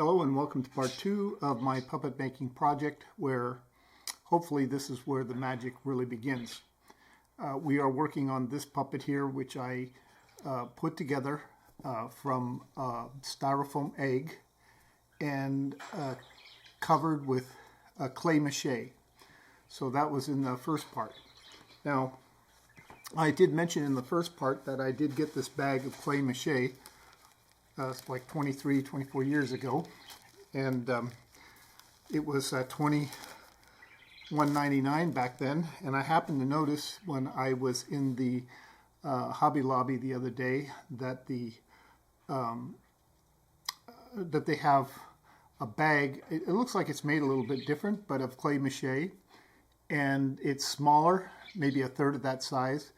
Hello and welcome to part 2 of my puppet making project, where hopefully this is where the magic really begins. We are working on this puppet here, which I put together from a styrofoam egg and covered with clay mache. So that was in the first part. Now, I did mention in the first part that I did get this bag of clay mache like 23, 24 years ago, and it was $21.99 back then. And I happened to notice when I was in the Hobby Lobby the other day that that they have a bag. It looks like it's made a little bit different, but of clay mache, and it's smaller, maybe a third of that size,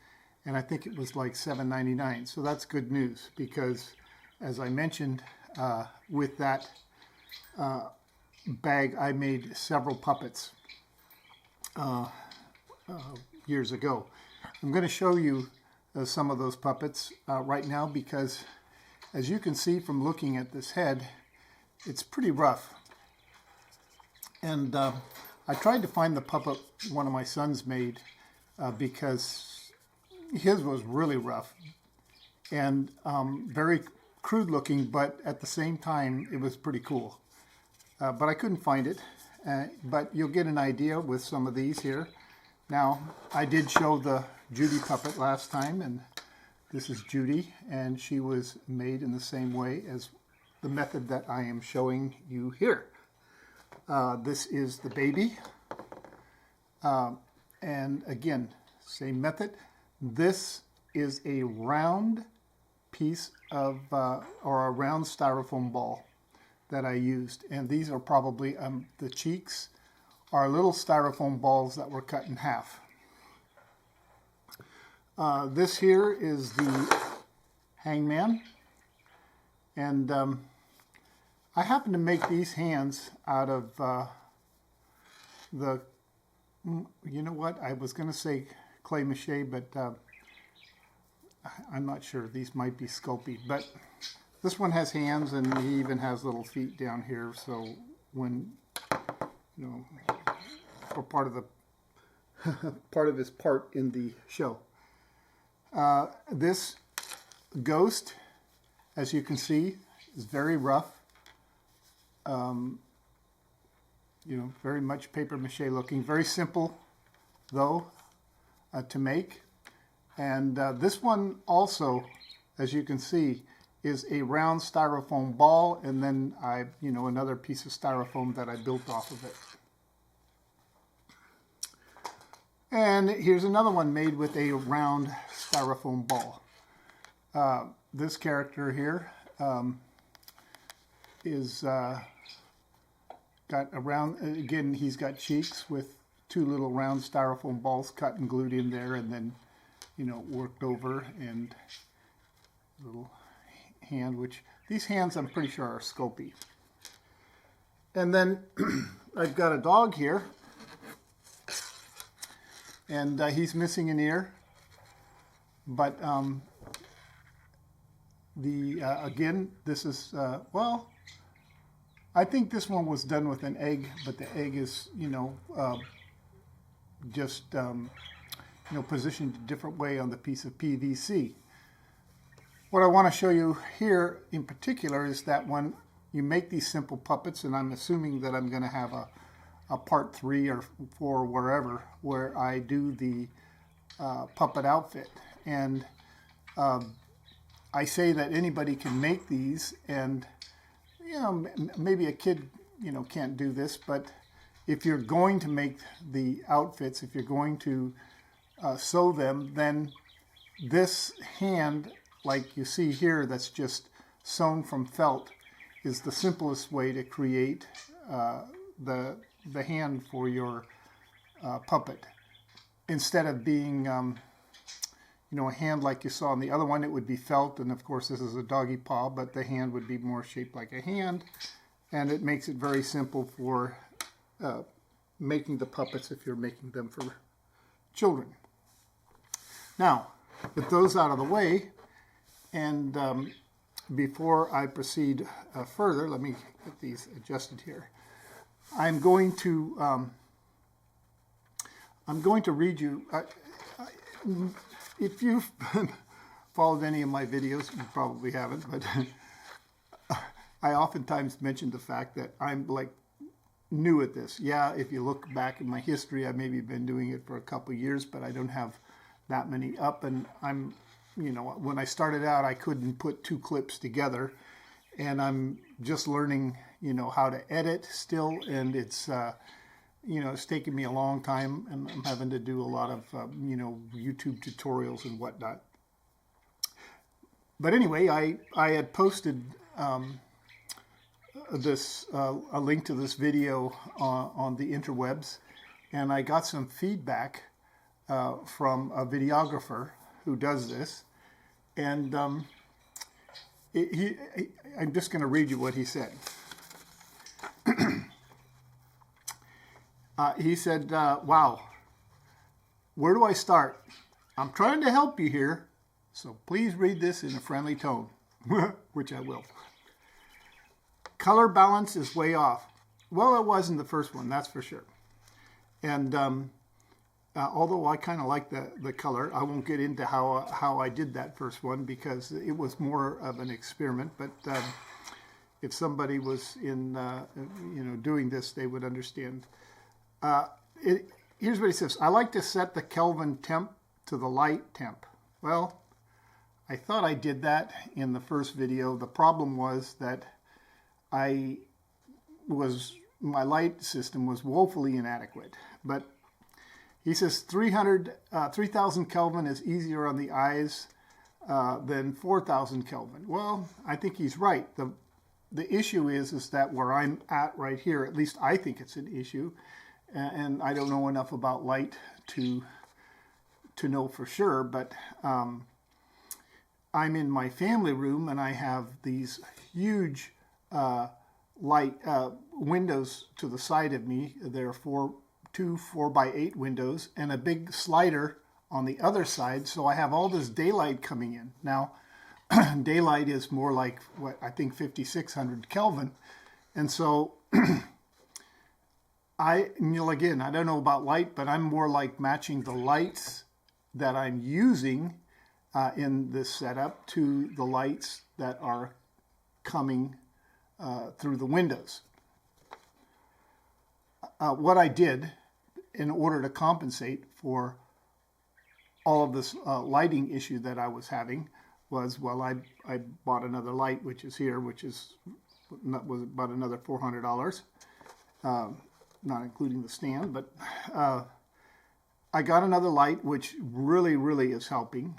and I think it was like $7.99. So that's good news, because as I mentioned, with that bag, I made several puppets years ago. I'm going to show you some of those puppets right now, because as you can see from looking at this head, it's pretty rough. And I tried to find the puppet one of my sons made because his was really rough and very crude looking, but at the same time it was pretty cool. But I couldn't find it, but you'll get an idea with some of these here. Now, I did show the Judy puppet last time, and this is Judy, and she was made in the same way as the method that I am showing you here. This is the baby, and again, same method. This is a round piece of, or a round styrofoam ball that I used, and these are probably, the cheeks are little styrofoam balls that were cut in half. This here is the hangman, and I happen to make these hands out of you know what, I was going to say clay mache, but I'm not sure. These might be sculpted, but this one has hands, and he even has little feet down here, so when, you know, for part of the part of his part in the show. This ghost, as you can see, is very rough. You know, very much paper mache looking. Very simple, though, to make. And this one also, as you can see, is a round styrofoam ball, and then another piece of styrofoam that I built off of it. And here's another one made with a round styrofoam ball. This character here is got a round, again, he's got cheeks with two little round styrofoam balls cut and glued in there, and then, you know, worked over, and little hand, which these hands I'm pretty sure are sculpted. And then I've got a dog here, and he's missing an ear, but again, this is well, I think this one was done with an egg, but the egg is, you know, just positioned a different way on the piece of PVC. What I want to show you here in particular is that when you make these simple puppets, and I'm assuming that I'm going to have a part 3 or 4 wherever, where I do the puppet outfit. And I say that anybody can make these, and, you know, maybe a kid, you know, can't do this, but if you're going to make the outfits, if you're going to sew them, then this hand, like you see here, that's just sewn from felt, is the simplest way to create the hand for your puppet. Instead of being you know, a hand like you saw on the other one, it would be felt, and of course this is a doggy paw, but the hand would be more shaped like a hand, and it makes it very simple for making the puppets if you're making them for children. Now, with those out of the way, and before I proceed further, let me get these adjusted here. I'm going to read you. If you've followed any of my videos, you probably haven't, but I oftentimes mention the fact that I'm like new at this. Yeah, if you look back in my history, I've maybe been doing it for a couple of years, but I don't have that many up. And I'm, you know, when I started out, I couldn't put 2 clips together, and I'm just learning, you know, how to edit still, and it's, you know, it's taken me a long time, and I'm having to do a lot of, you know, YouTube tutorials and whatnot. But anyway, I had posted a link to this video on the interwebs, and I got some feedback from a videographer who does this, and I'm just going to read you what he said. He said, wow, where do I start? I'm trying to help you here, so please read this in a friendly tone, which I will. Color balance is way off. Well, it was in the first one, that's for sure. And although I kind of like the color, I won't get into how I did that first one because it was more of an experiment. But if somebody was in, you know, doing this, they would understand. Here's what he says. I like to set the Kelvin temp to the light temp. Well, I thought I did that in the first video. The problem was that my light system was woefully inadequate. But he says 3,000 Kelvin is easier on the eyes than 4,000 Kelvin. Well, I think he's right. The issue is that where I'm at right here, at least I think it's an issue, and I don't know enough about light to know for sure, but I'm in my family room and I have these huge light windows to the side of me. There are two 4x8 windows and a big slider on the other side, so I have all this daylight coming in. Now, daylight is more like, what, I think 5,600 Kelvin, and so I don't know about light, but I'm more like matching the lights that I'm using in this setup to the lights that are coming through the windows. What I did in order to compensate for all of this lighting issue that I was having was, well, I bought another light, which is here, which was about another $400, not including the stand, but I got another light, which really is helping,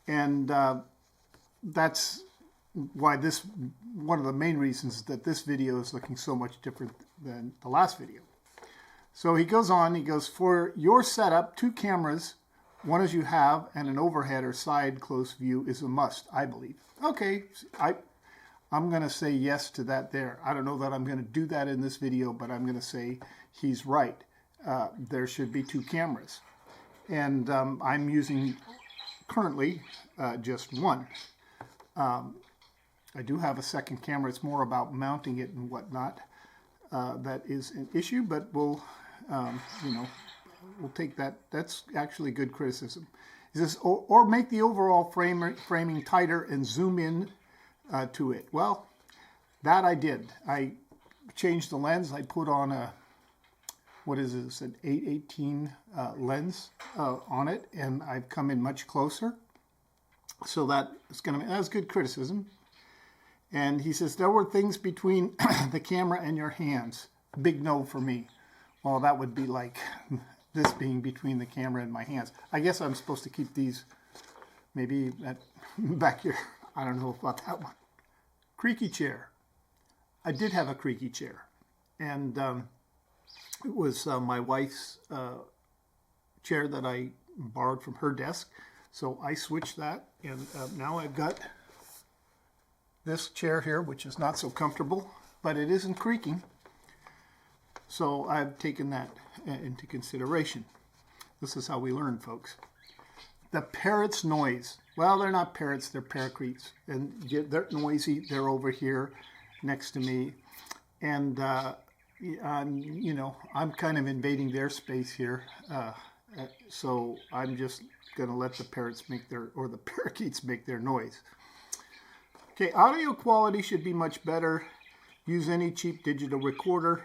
and that's why one of the main reasons that this video is looking so much different than the last video. So he goes on, he goes, for your setup, 2 cameras, one as you have, and an overhead or side close view is a must, I believe. Okay, I'm going to say yes to that there. I don't know that I'm going to do that in this video, but I'm going to say he's right. There should be 2 cameras. And I'm using currently just one. I do have a second camera. It's more about mounting it and whatnot. That is an issue, but we'll take that. That's actually good criticism. He says, or make the overall framing tighter and zoom in to it. Well, that I did. I changed the lens. I put on a, what is this, an 818 lens on it, and I've come in much closer. So that's good criticism. And he says, there were things between the camera and your hands. Big no for me. Well, that would be like this being between the camera and my hands. I guess I'm supposed to keep these maybe back here. I don't know about that one. Creaky chair. I did have a creaky chair. And it was my wife's chair that I borrowed from her desk. So I switched that, and now I've got this chair here, which is not so comfortable, but it isn't creaking. So I've taken that into consideration. This is how we learn, folks. the parrot's noise. Well, they're not parrots, they're parakeets. And they're noisy. They're over here next to me. And, you know, I'm kind of invading their space here. So I'm just going to let the parrots make or the parakeets make their noise. Okay, audio quality should be much better. Use any cheap digital recorder.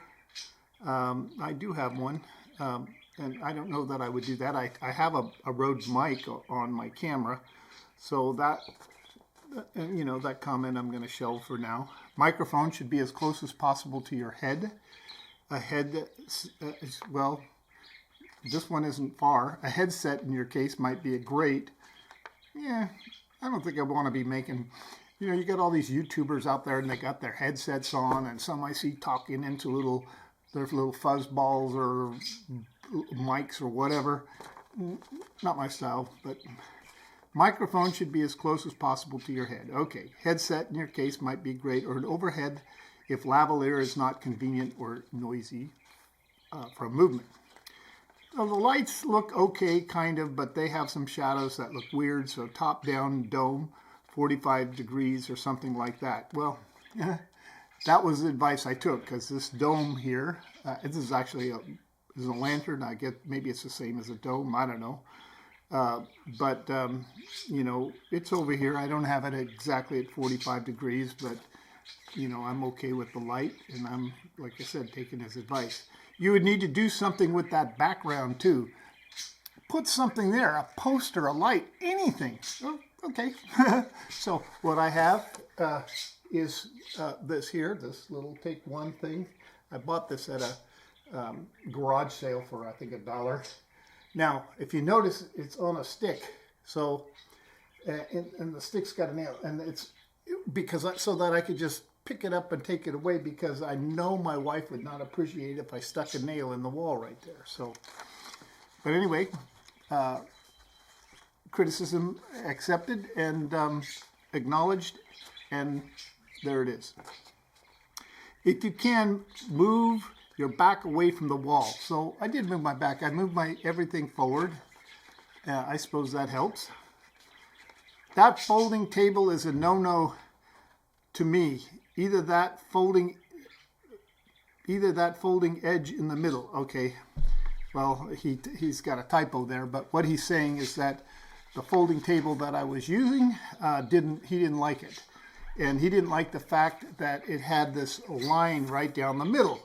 I do have one, and I don't know that I would do that. I have a Rode mic on my camera, so that, you know, that comment I'm going to shelve for now. Microphone should be as close as possible to your head. A head, well, this one isn't far. A headset in your case might be a great. Yeah, I don't think I want to be making, you know, you got all these YouTubers out there and they got their headsets on, and some I see talking into there's little fuzz balls or mics or whatever. Not my style, but microphone should be as close as possible to your head. Okay, headset in your case might be great, or an overhead if lavalier is not convenient or noisy from movement. So the lights look okay, kind of, but they have some shadows that look weird, so top-down dome, 45 degrees or something like that. Well, that was the advice I took, because this dome here, this is actually a lantern. I guess maybe it's the same as a dome. I don't know. But, you know, it's over here. I don't have it exactly at 45 degrees, but, you know, I'm okay with the light. And I'm, like I said, taking his advice. You would need to do something with that background, too. Put something there, a poster, a light, anything. Oh, okay. So what I have is this here, this little take one thing. I bought this at a garage sale for, I think, $1. Now, if you notice, it's on a stick. So, and the stick's got a nail, and it's so that I could just pick it up and take it away, because I know my wife would not appreciate it if I stuck a nail in the wall right there. So, but anyway, criticism accepted and acknowledged, and there it is. If you can, move your back away from the wall. So I did move my back. I moved everything forward. I suppose that helps. That folding table is a no-no to me. Either that folding edge in the middle. Okay, well, he's got a typo there, but what he's saying is that the folding table that I was using, he didn't like it. And he didn't like the fact that it had this line right down the middle.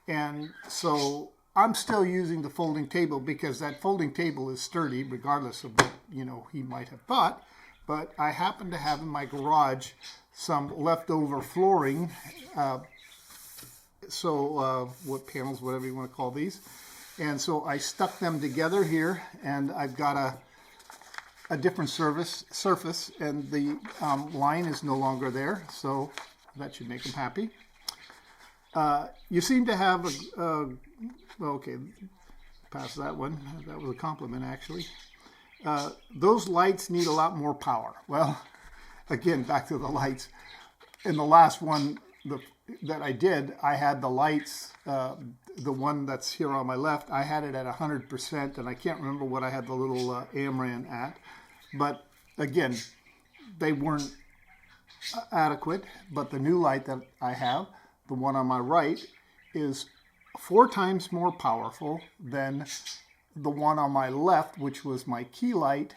And so I'm still using the folding table, because that folding table is sturdy, regardless of what, you know, he might have thought. But I happen to have in my garage some leftover flooring, what panels, whatever you want to call these. And so I stuck them together here, and I've got a different surface, and the line is no longer there, so that should make them happy. You seem to have okay, past that one. That was a compliment, actually. Those lights need a lot more power. Well, again, back to the lights. In the last one that I did, I had the lights, the one that's here on my left, I had it at 100%, and I can't remember what I had the little AMRAN at. But again, they weren't adequate. But the new light that I have, the one on my right, is 4 times more powerful than the one on my left, which was my key light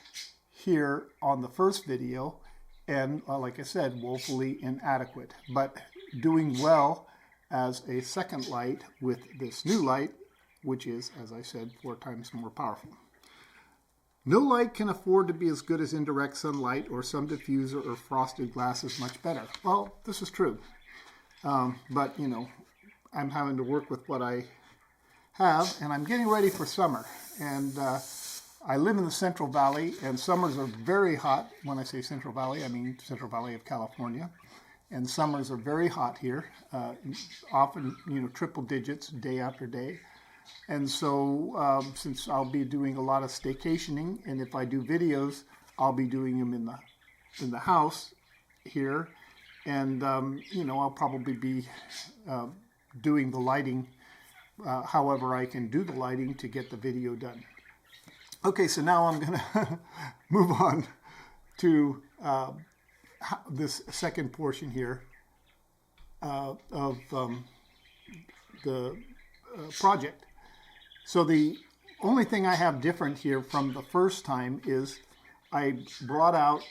here on the first video, and like I said, woefully inadequate, but doing well as a second light with this new light, which is, as I said, 4 times more powerful. No light can afford to be as good as indirect sunlight, or some diffuser or frosted glass is much better. Well, this is true, but you know, I'm having to work with what I have, and I'm getting ready for summer. And I live in the Central Valley, and summers are very hot. When I say Central Valley, I mean Central Valley of California. And summers are very hot here, often, you know, triple digits day after day. And so since I'll be doing a lot of staycationing, and if I do videos, I'll be doing them in the house here. And, you know, I'll probably be doing the lighting however I can do the lighting to get the video done. Okay, so now I'm going to move on to this second portion here of the project. So the only thing I have different here from the first time is I brought out,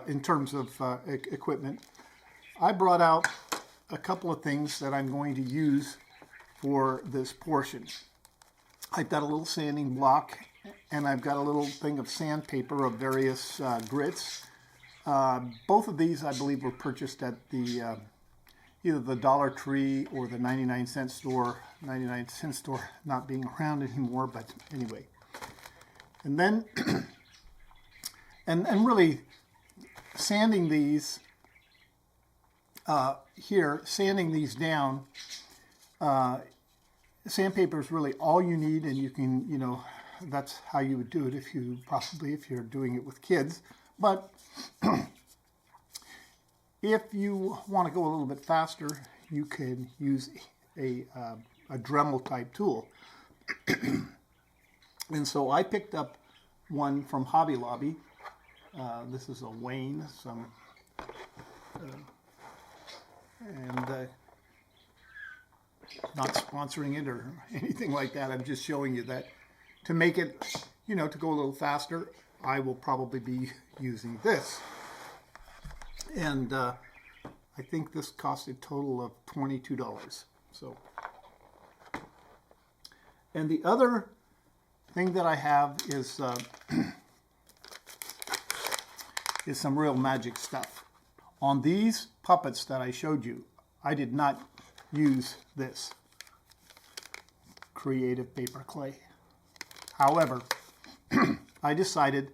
in terms of equipment, I brought out a couple of things that I'm going to use for this portion. I've got a little sanding block, and I've got a little thing of sandpaper of various grits. Both of these, I believe, were purchased at the either the Dollar Tree or the 99-cent store. 99-cent store not being around anymore, but anyway. And then, and really sanding these here, sanding these down. Sandpaper is really all you need, and you can, you know, that's how you would do it if you're doing it with kids. But if you want to go a little bit faster, you can use a Dremel type tool. And so I picked up one from Hobby Lobby. This is a Wayne, not sponsoring it or anything like that. I'm just showing you that to make it, you know, to go a little faster, I will probably be using this. And I think this cost a total of $22. So, and the other thing that I have is is some real magic stuff. On these puppets that I showed you, I did not use this creative paper clay. However, I decided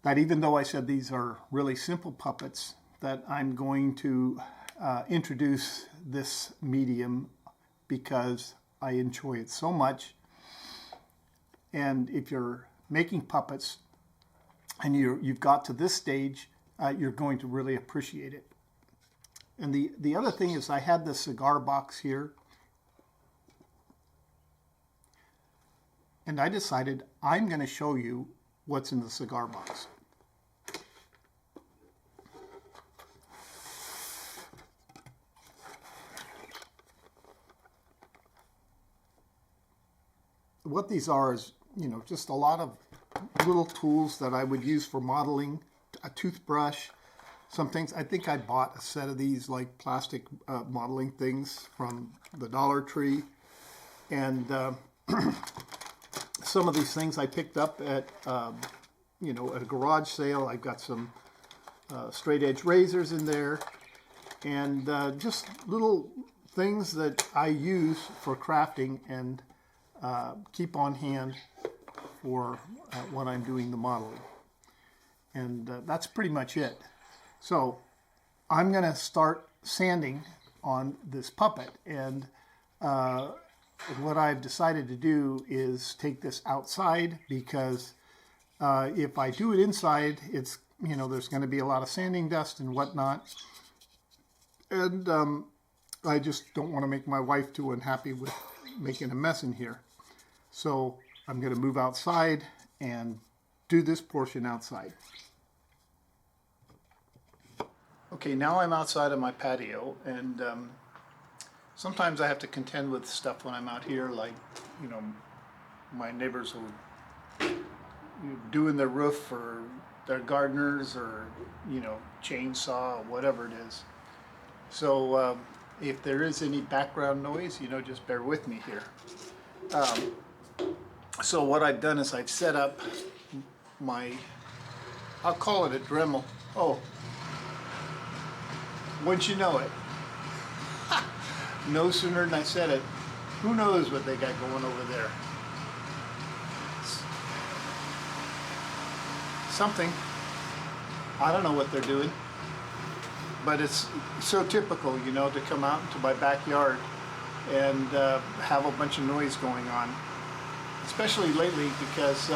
that even though I said these are really simple puppets, that I'm going to introduce this medium because I enjoy it so much. And if you're making puppets and you've got to this stage, you're going to really appreciate it. And the other thing is I had this cigar box here, and I decided I'm going to show you what's in the cigar box. What these are is, you know, just a lot of little tools that I would use for modeling, a toothbrush, some things. I think I bought a set of these like plastic modeling things from the Dollar Tree. And some of these things I picked up at, you know, at a garage sale. I've got some straight edge razors in there, and just little things that I use for crafting and keep on hand for when I'm doing the modeling. And that's pretty much it. So I'm going to start sanding on this puppet, and what I've decided to do is take this outside, because if I do it inside, it's, you know, there's going to be a lot of sanding dust and whatnot, and I just don't want to make my wife too unhappy with making a mess in here. So I'm going to move outside and do this portion outside. Okay, now I'm outside of my patio, and sometimes I have to contend with stuff when I'm out here, like, you know, my neighbors will doing their roof, or their gardeners, or, you know, chainsaw, or whatever it is. So if there is any background noise, you know, just bear with me here. So what I've done is I've set up my, I'll call it a Dremel. Oh, wouldn't you know it? No sooner than I said it, who knows what they got going over there. Something. I don't know what they're doing. But it's so typical, you know, to come out into my backyard and have a bunch of noise going on. Especially lately, because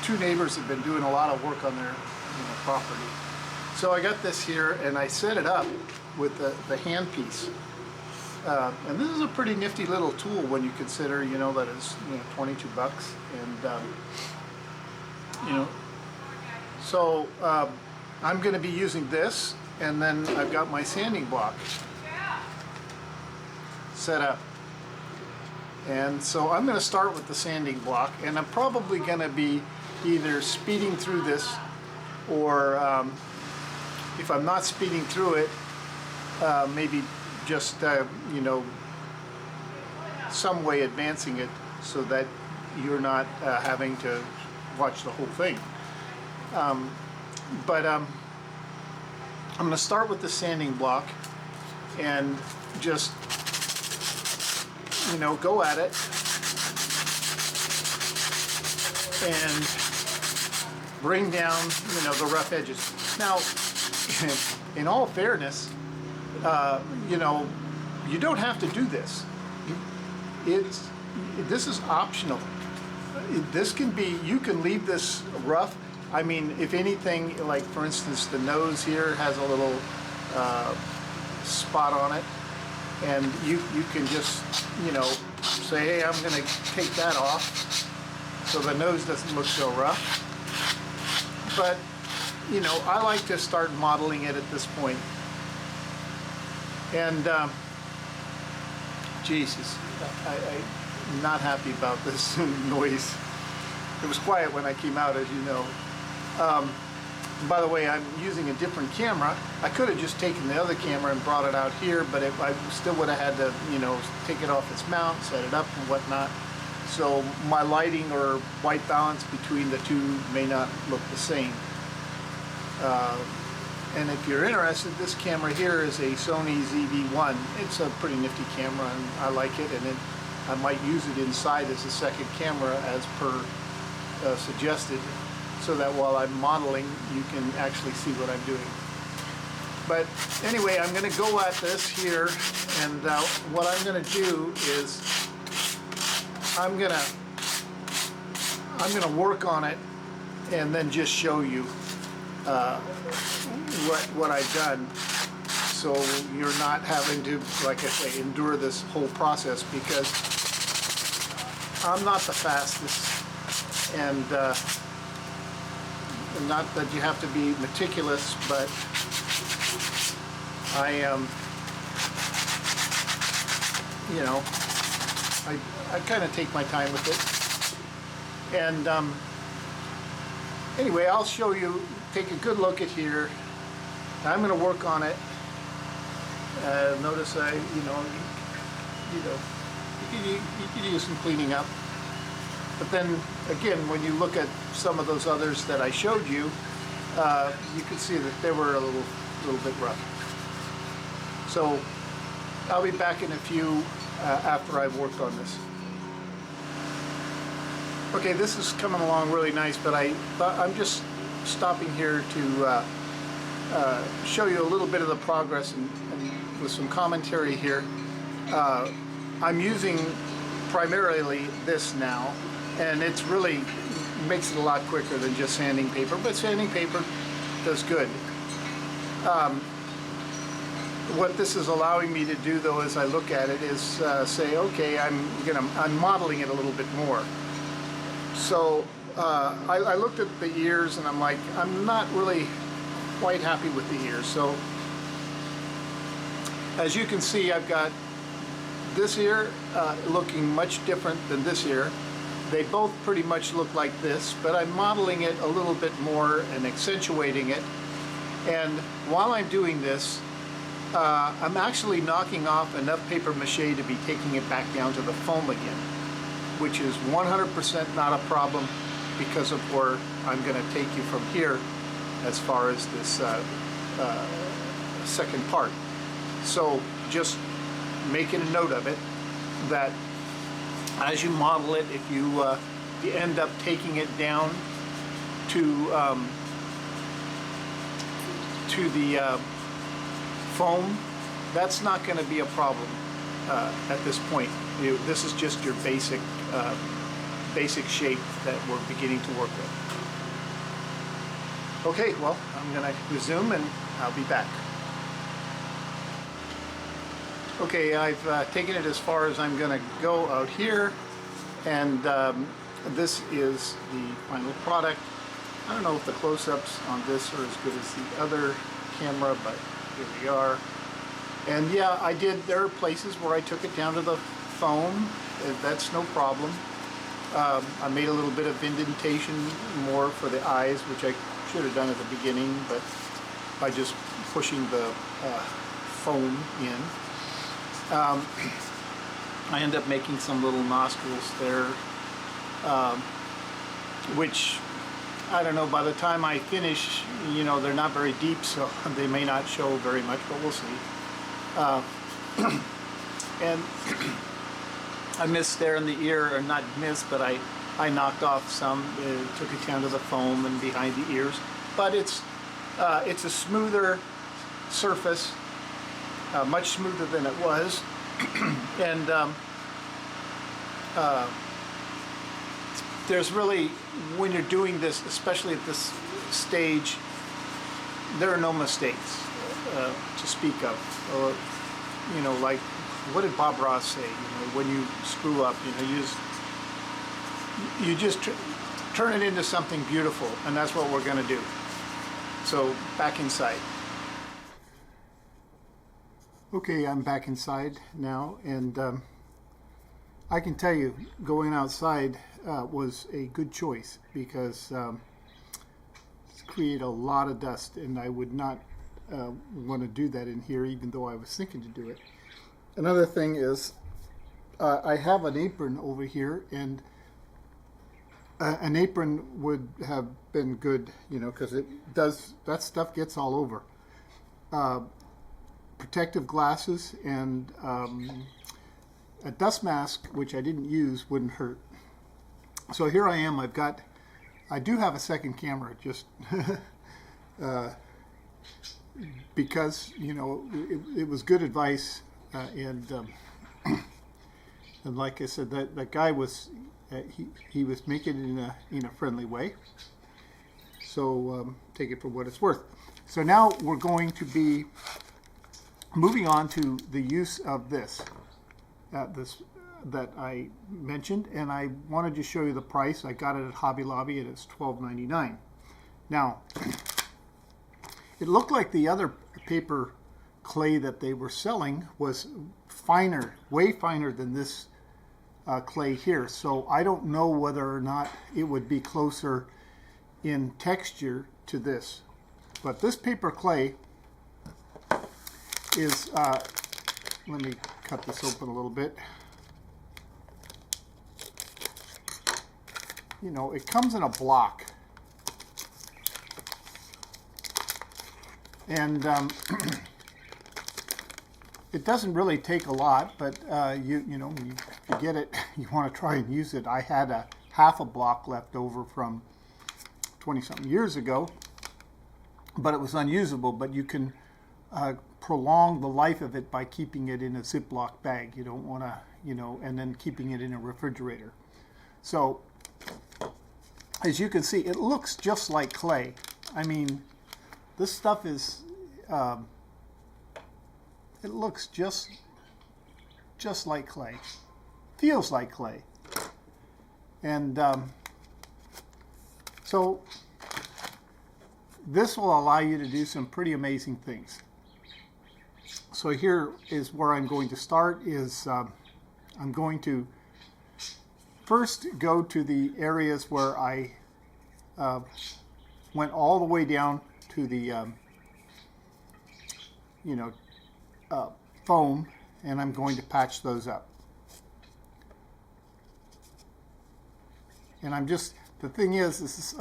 two neighbors have been doing a lot of work on their, you know, property. So I got this here, and I set it up with the handpiece. And this is a pretty nifty little tool when you consider, you know, that it's, you know, 22 bucks. And, you know, so I'm going to be using this, and then I've got my sanding block set up. And so I'm going to start with the sanding block, and I'm probably going to be either speeding through this, or if I'm not speeding through it, maybe just you know, some way advancing it so that you're not having to watch the whole thing. But I'm going to start with the sanding block and just, you know, go at it and bring down, you know, the rough edges. Now, in all fairness, you know, you don't have to do this. This is optional. This can be, you can leave this rough. I mean, if anything, like for instance, the nose here has a little spot on it, and you can just, you know, say, hey, I'm going to take that off so the nose doesn't look so rough. But, you know, I like to start modeling it at this point. And Jesus, I'm not happy about this noise. It was quiet when I came out, as you know. By the way, I'm using a different camera. I could have just taken the other camera and brought it out here, but I still would have had to, you know, take it off its mount, set it up and whatnot. So my lighting or white balance between the two may not look the same. And if you're interested, this camera here is a Sony ZV-1. It's a pretty nifty camera, and I like it, and I might use it inside as a second camera as per suggested, so that while I'm modeling, you can actually see what I'm doing. But anyway, I'm going to go at this here, and what I'm going to do is I'm going to work on it and then just show you what I've done, so you're not having to, like I say, endure this whole process, because I'm not the fastest, and not that you have to be meticulous, but I am, you know, I kind of take my time with it. And anyway, I'll show you, take a good look at here. I'm going to work on it. Notice you could use some cleaning up. But then again, when you look at some of those others that I showed you, you can see that they were a little bit rough. So I'll be back in a few after I've worked on this. Okay, this is coming along really nice, but I'm just stopping here to show you a little bit of the progress and with some commentary here. I'm using primarily this now, and it's really makes it a lot quicker than just sanding paper, but sanding paper does good. What this is allowing me to do, though, as I look at it, is say, okay, I'm modeling it a little bit more. So I looked at the ears, and I'm like, I'm not really quite happy with the ears. So as you can see, I've got this ear looking much different than this ear. They both pretty much look like this, but I'm modeling it a little bit more and accentuating it. And while I'm doing this, I'm actually knocking off enough paper mache to be taking it back down to the foam again, which is 100% not a problem because of where I'm going to take you from here as far as this second part. So just making a note of it, that as you model it, if you end up taking it down to the foam, that's not going to be a problem at this point. This is just your basic shape that we're beginning to work with. Okay, well, I'm going to resume and I'll be back. Okay, I've taken it as far as I'm going to go out here, and this is the final product. I don't know if the close-ups on this are as good as the other camera, but here we are. And yeah, there are places where I took it down to the foam. That's no problem. I made a little bit of indentation more for the eyes, which I should have done at the beginning, but by just pushing the foam in. I end up making some little nostrils there, which, I don't know, by the time I finish, you know, they're not very deep, so they may not show very much, but we'll see. And I missed there in the ear, or not missed, but I knocked off some, took it down to the foam and behind the ears. But it's a smoother surface, much smoother than it was. And there's really, when you're doing this, especially at this stage, there are no mistakes to speak of. You know, like, what did Bob Ross say? You know, when you screw up, you know, you just turn it into something beautiful, and that's what we're going to do. So back inside. Okay, I'm back inside now, and I can tell you, going outside was a good choice, because it's created a lot of dust, and I would not want to do that in here, even though I was thinking to do it. Another thing is, I have an apron over here, and an apron would have been good, you know, because that stuff gets all over. Protective glasses and a dust mask, which I didn't use, wouldn't hurt. So here I am. I do have a second camera, just because, you know, it was good advice, and like I said, that guy was he was making it in a friendly way. So take it for what it's worth. So now we're going to be moving on to the use of this that I mentioned, and I wanted to show you the price. I got it at Hobby Lobby, and it's $12.99. Now, it looked like the other paper clay that they were selling was finer, way finer than this clay here. So I don't know whether or not it would be closer in texture to this. But this paper clay is, let me cut this open a little bit. You know, it comes in a block. And it doesn't really take a lot, but you know, if you get it, you want to try and use it. I had half a block left over from 20-something years ago, but it was unusable. But you can prolong the life of it by keeping it in a Ziploc bag. You don't want to, you know, and then keeping it in a refrigerator. So, as you can see, it looks just like clay. I mean, this stuff is, it looks just like clay. Feels like clay. And so this will allow you to do some pretty amazing things. So here is where I'm going to start. I'm going to first go to the areas where I went all the way down to the foam, and I'm going to patch those up. And the thing is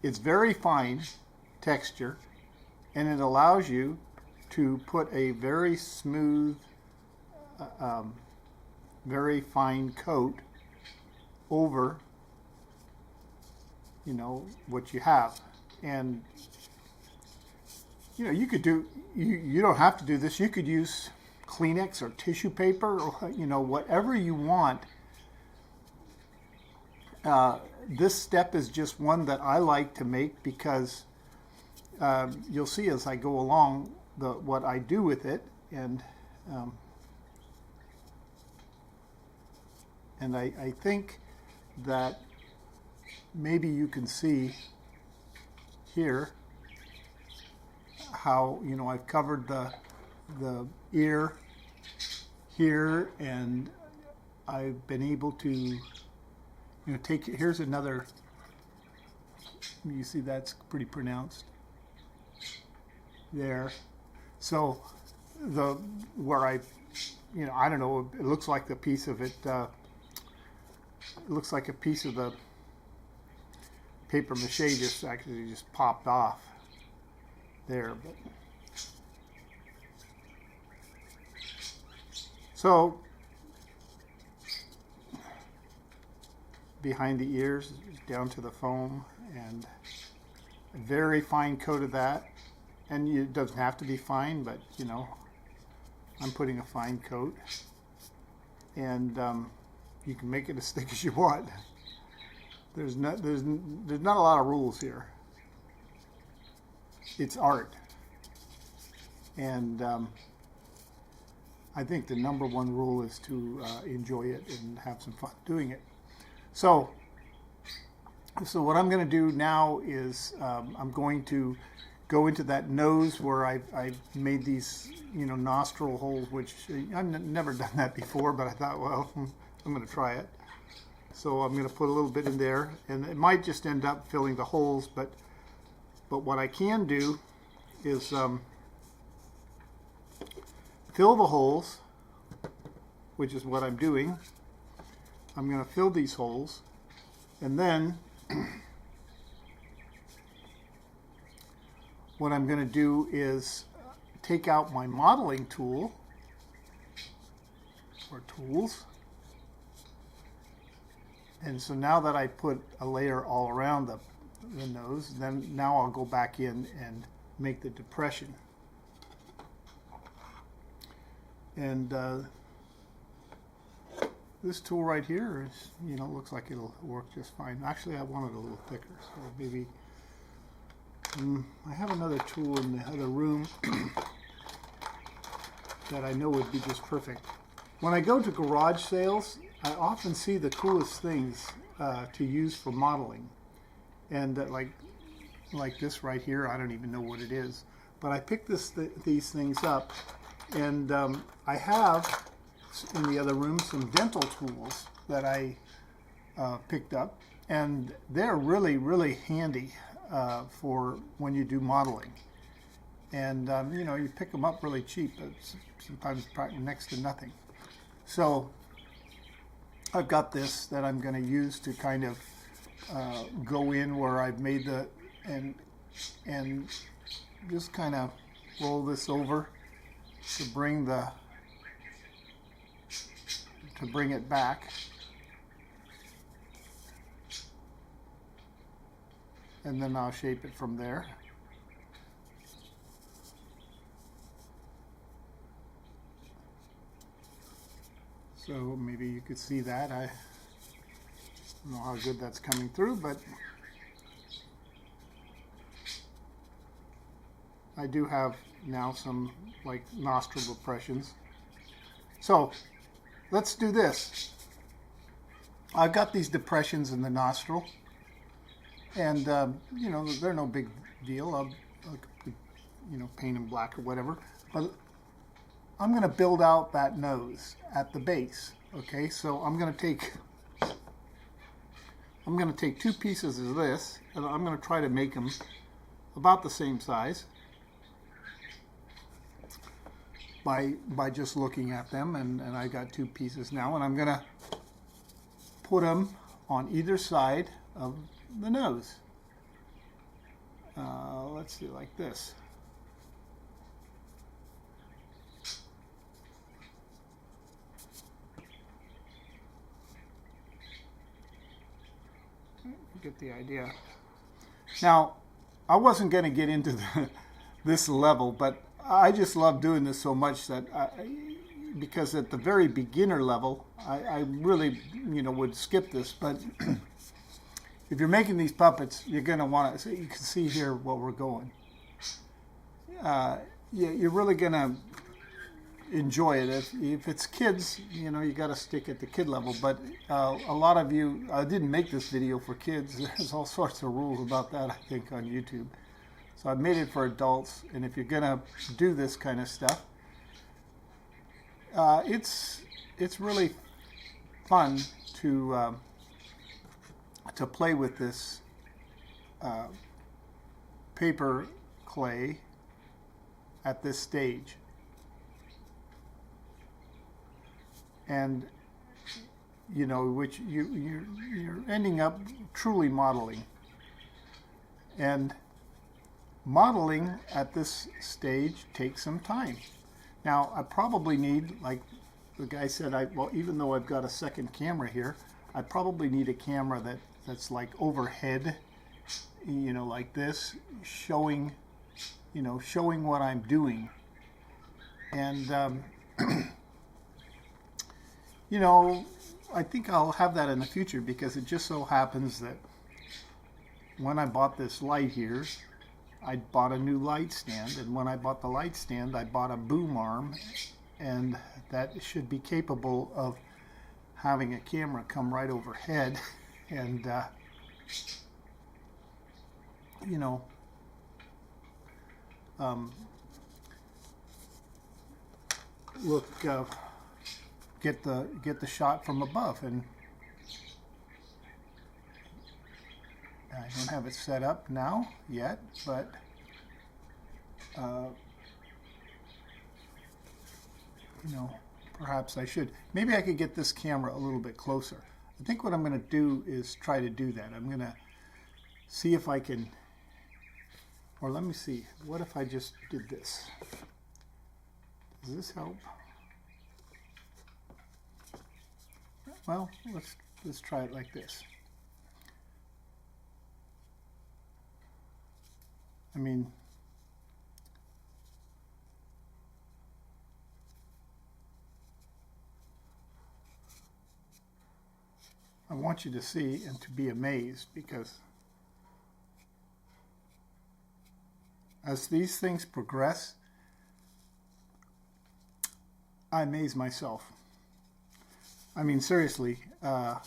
it's very fine texture, and it allows you to put a very smooth, very fine coat over, you know, what you have. And you know, you could do, you don't have to do this. You could use Kleenex or tissue paper, or, you know, whatever you want. This step is just one that I like to make, because you'll see as I go along what I do with it. And And I think that maybe you can see here how, you know, I've covered the ear here, and I've been able to, you know, take, here's another, you see that's pretty pronounced there. So where I, you know, I don't know, it looks like the piece of it, it looks like a piece of the paper mache just actually just popped off there. But so behind the ears down to the foam, and a very fine coat of that. And it doesn't have to be fine, but you know, I'm putting a fine coat, and you can make it as thick as you want. There's not a lot of rules here. It's art, and I think the number one rule is to enjoy it and have some fun doing it. So what I'm going to do now is I'm going to go into that nose where I've made these, you know, nostril holes, which I've never done that before, but I thought, well, I'm going to try it. So I'm going to put a little bit in there, and it might just end up filling the holes, but what I can do is fill the holes, which is what I'm doing. I'm going to fill these holes, and then what I'm going to do is take out my modeling tool, or tools. And so now that I put a layer all around the nose, then now I'll go back in and make the depression. And this tool right here is, you know, looks like it'll work just fine. Actually, I want it a little thicker, so maybe I have another tool in the other room that I know would be just perfect. When I go to garage sales, I often see the coolest things to use for modeling, and like this right here, I don't even know what it is, but I picked these things up, and I have in the other room some dental tools that I picked up, and they're really, really handy for when you do modeling. And you know, you pick them up really cheap, but sometimes next to nothing. So I've got this that I'm going to use to kind of go in where I've made the, and just kind of roll this over to bring it back. And then I'll shape it from there. So maybe you could see that. I don't know how good that's coming through, but I do have now some like nostril depressions. So let's do this. I've got these depressions in the nostril, and you know, they're no big deal. I'll you know, paint them black or whatever, but I'm going to build out that nose at the base. Okay, so I'm going to take two pieces of this, and I'm going to try to make them about the same size by just looking at them, and I got two pieces now, and I'm going to put them on either side of the nose. Let's see, like this. Get the idea. Now, I wasn't going to get into this level, but I just love doing this so much that because at the very beginner level, I really, you know, would skip this. But if you're making these puppets, you're going to want to. So you can see here what we're going. You're really going to enjoy it. If it's kids, you know, you got to stick at the kid level. But a lot of you, I didn't make this video for kids. There's all sorts of rules about that, I think, on YouTube. So I made it for adults. And if you're gonna do this kind of stuff, it's really fun to play with this paper clay at this stage. And you know, which you're ending up truly modeling. And modeling at this stage takes some time. Now, I probably need, like the guy said, well, even though I've got a second camera here, I probably need a camera that's like overhead, you know, like this, showing what I'm doing. And you know, I think I'll have that in the future, because it just so happens that when I bought this light here, I bought a new light stand, and when I bought the light stand, I bought a boom arm, and that should be capable of having a camera come right overhead and you know, look, get the shot from above. And I don't have it set up now yet, but you know, perhaps I should. Maybe I could get this camera a little bit closer. I think what I'm going to do is try to do that. I'm going to see if I can, or let me see, what if I just did this? Does this help? Well, let's try it like this. I mean, I want you to see and to be amazed, because as these things progress, I amaze myself. I mean, seriously, the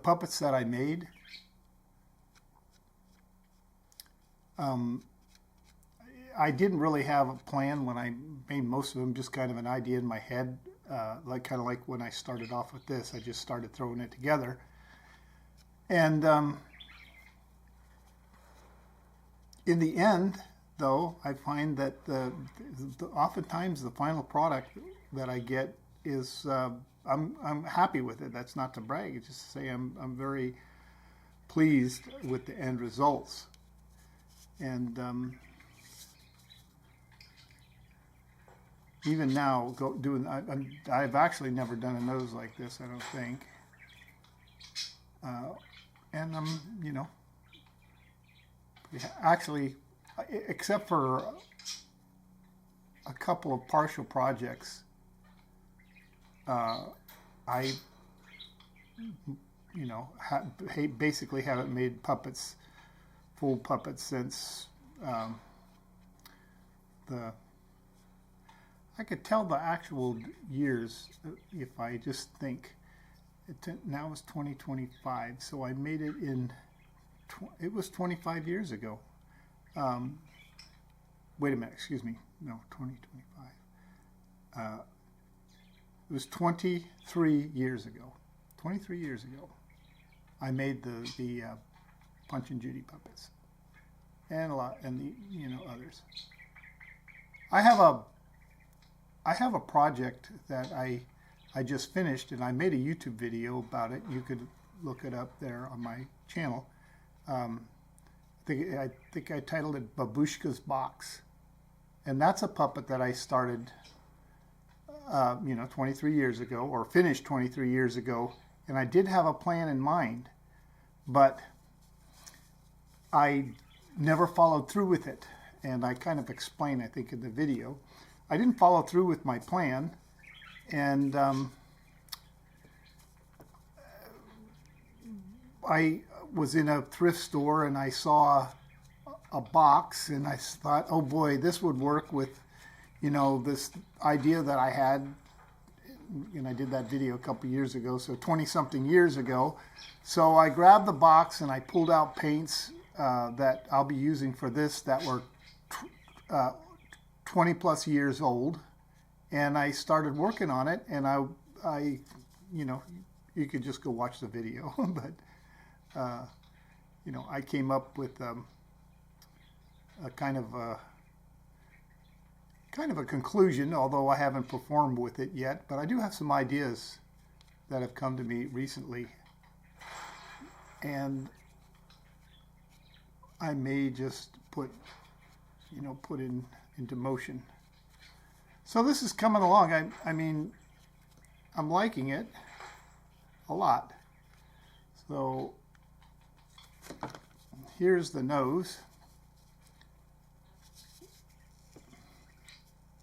puppets that I made, I didn't really have a plan when I made most of them, just kind of an idea in my head, kind of like when I started off with this. I just started throwing it together. And in the end, though, I find that oftentimes the final product that I get is, I'm happy with it. That's not to brag. It's just to say I'm very pleased with the end results. And even now, I've actually never done a nose like this, I don't think. And you know, actually, except for a couple of partial projects, I, you know, basically haven't made puppets, full puppets, since I could tell the actual years if I just think. Now it's 2025, so I made it in, it was 25 years ago. Wait a minute, excuse me, no, 2025. It was 23 years ago. 23 years ago, I made the Punch and Judy puppets, and the others. I have a project that I just finished, and I made a YouTube video about it. You could look it up there on my channel. I think I titled it Babushka's Box, and that's a puppet that I started 23 years ago, or finished 23 years ago, and I did have a plan in mind, but I never followed through with it. And I kind of explain, I think, in the video, I didn't follow through with my plan, and I was in a thrift store, and I saw a box, and I thought, oh boy, this would work with, you know, this idea that I had, and I did that video a couple years ago, so 20-something years ago. So I grabbed the box and I pulled out paints that I'll be using for this that were 20 plus years old, and I started working on it, and I you know, you could just go watch the video, but you know, I came up with a kind of a conclusion, although I haven't performed with it yet, but I do have some ideas that have come to me recently, and I may just put into motion. So this is coming along. I mean, I'm liking it a lot. So here's the nose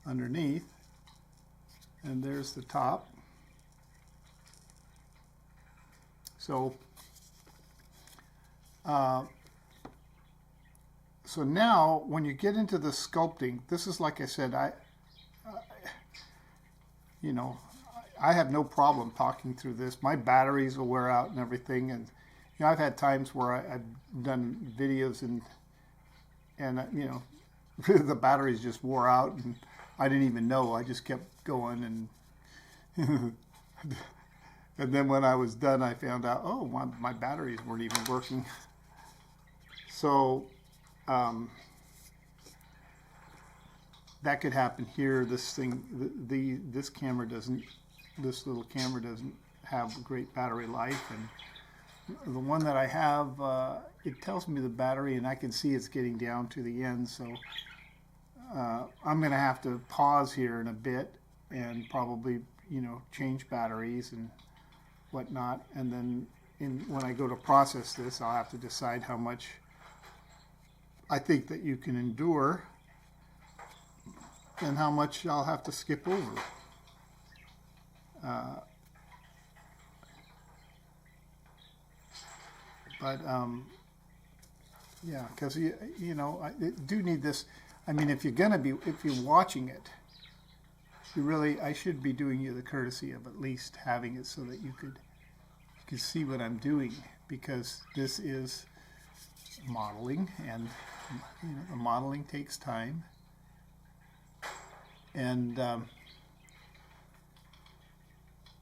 underneath, and there's the top. So so now when you get into the sculpting, this is, like I said, you know, I have no problem talking through this. My batteries will wear out and everything, and you know, I've had times where I've done videos and you know, the batteries just wore out and I didn't even know. I just kept going, and and then when I was done, I found out, oh, my batteries weren't even working. So that could happen here. This thing, this camera doesn't. This little camera doesn't have great battery life, and the one that I have, it tells me the battery, and I can see it's getting down to the end. So I'm going to have to pause here in a bit and probably, you know, change batteries and whatnot, and then when I go to process this, I'll have to decide how much I think that you can endure and how much I'll have to skip over. But yeah, because you know, I do need this. I mean, if you're watching it, I should be doing you the courtesy of at least having it so that you could see what I'm doing, because this is modeling, and you know, the modeling takes time, and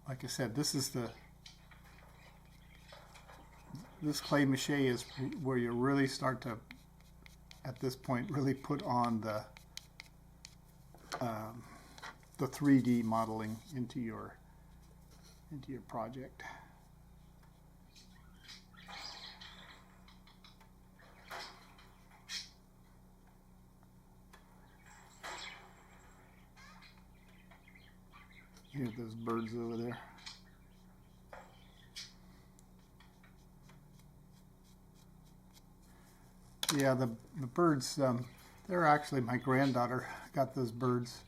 like I said, this clay mache is where you really start to, at this point, really put on the 3D modeling into your project. Here's those birds over there. Yeah, the birds, they're actually, my granddaughter got those birds.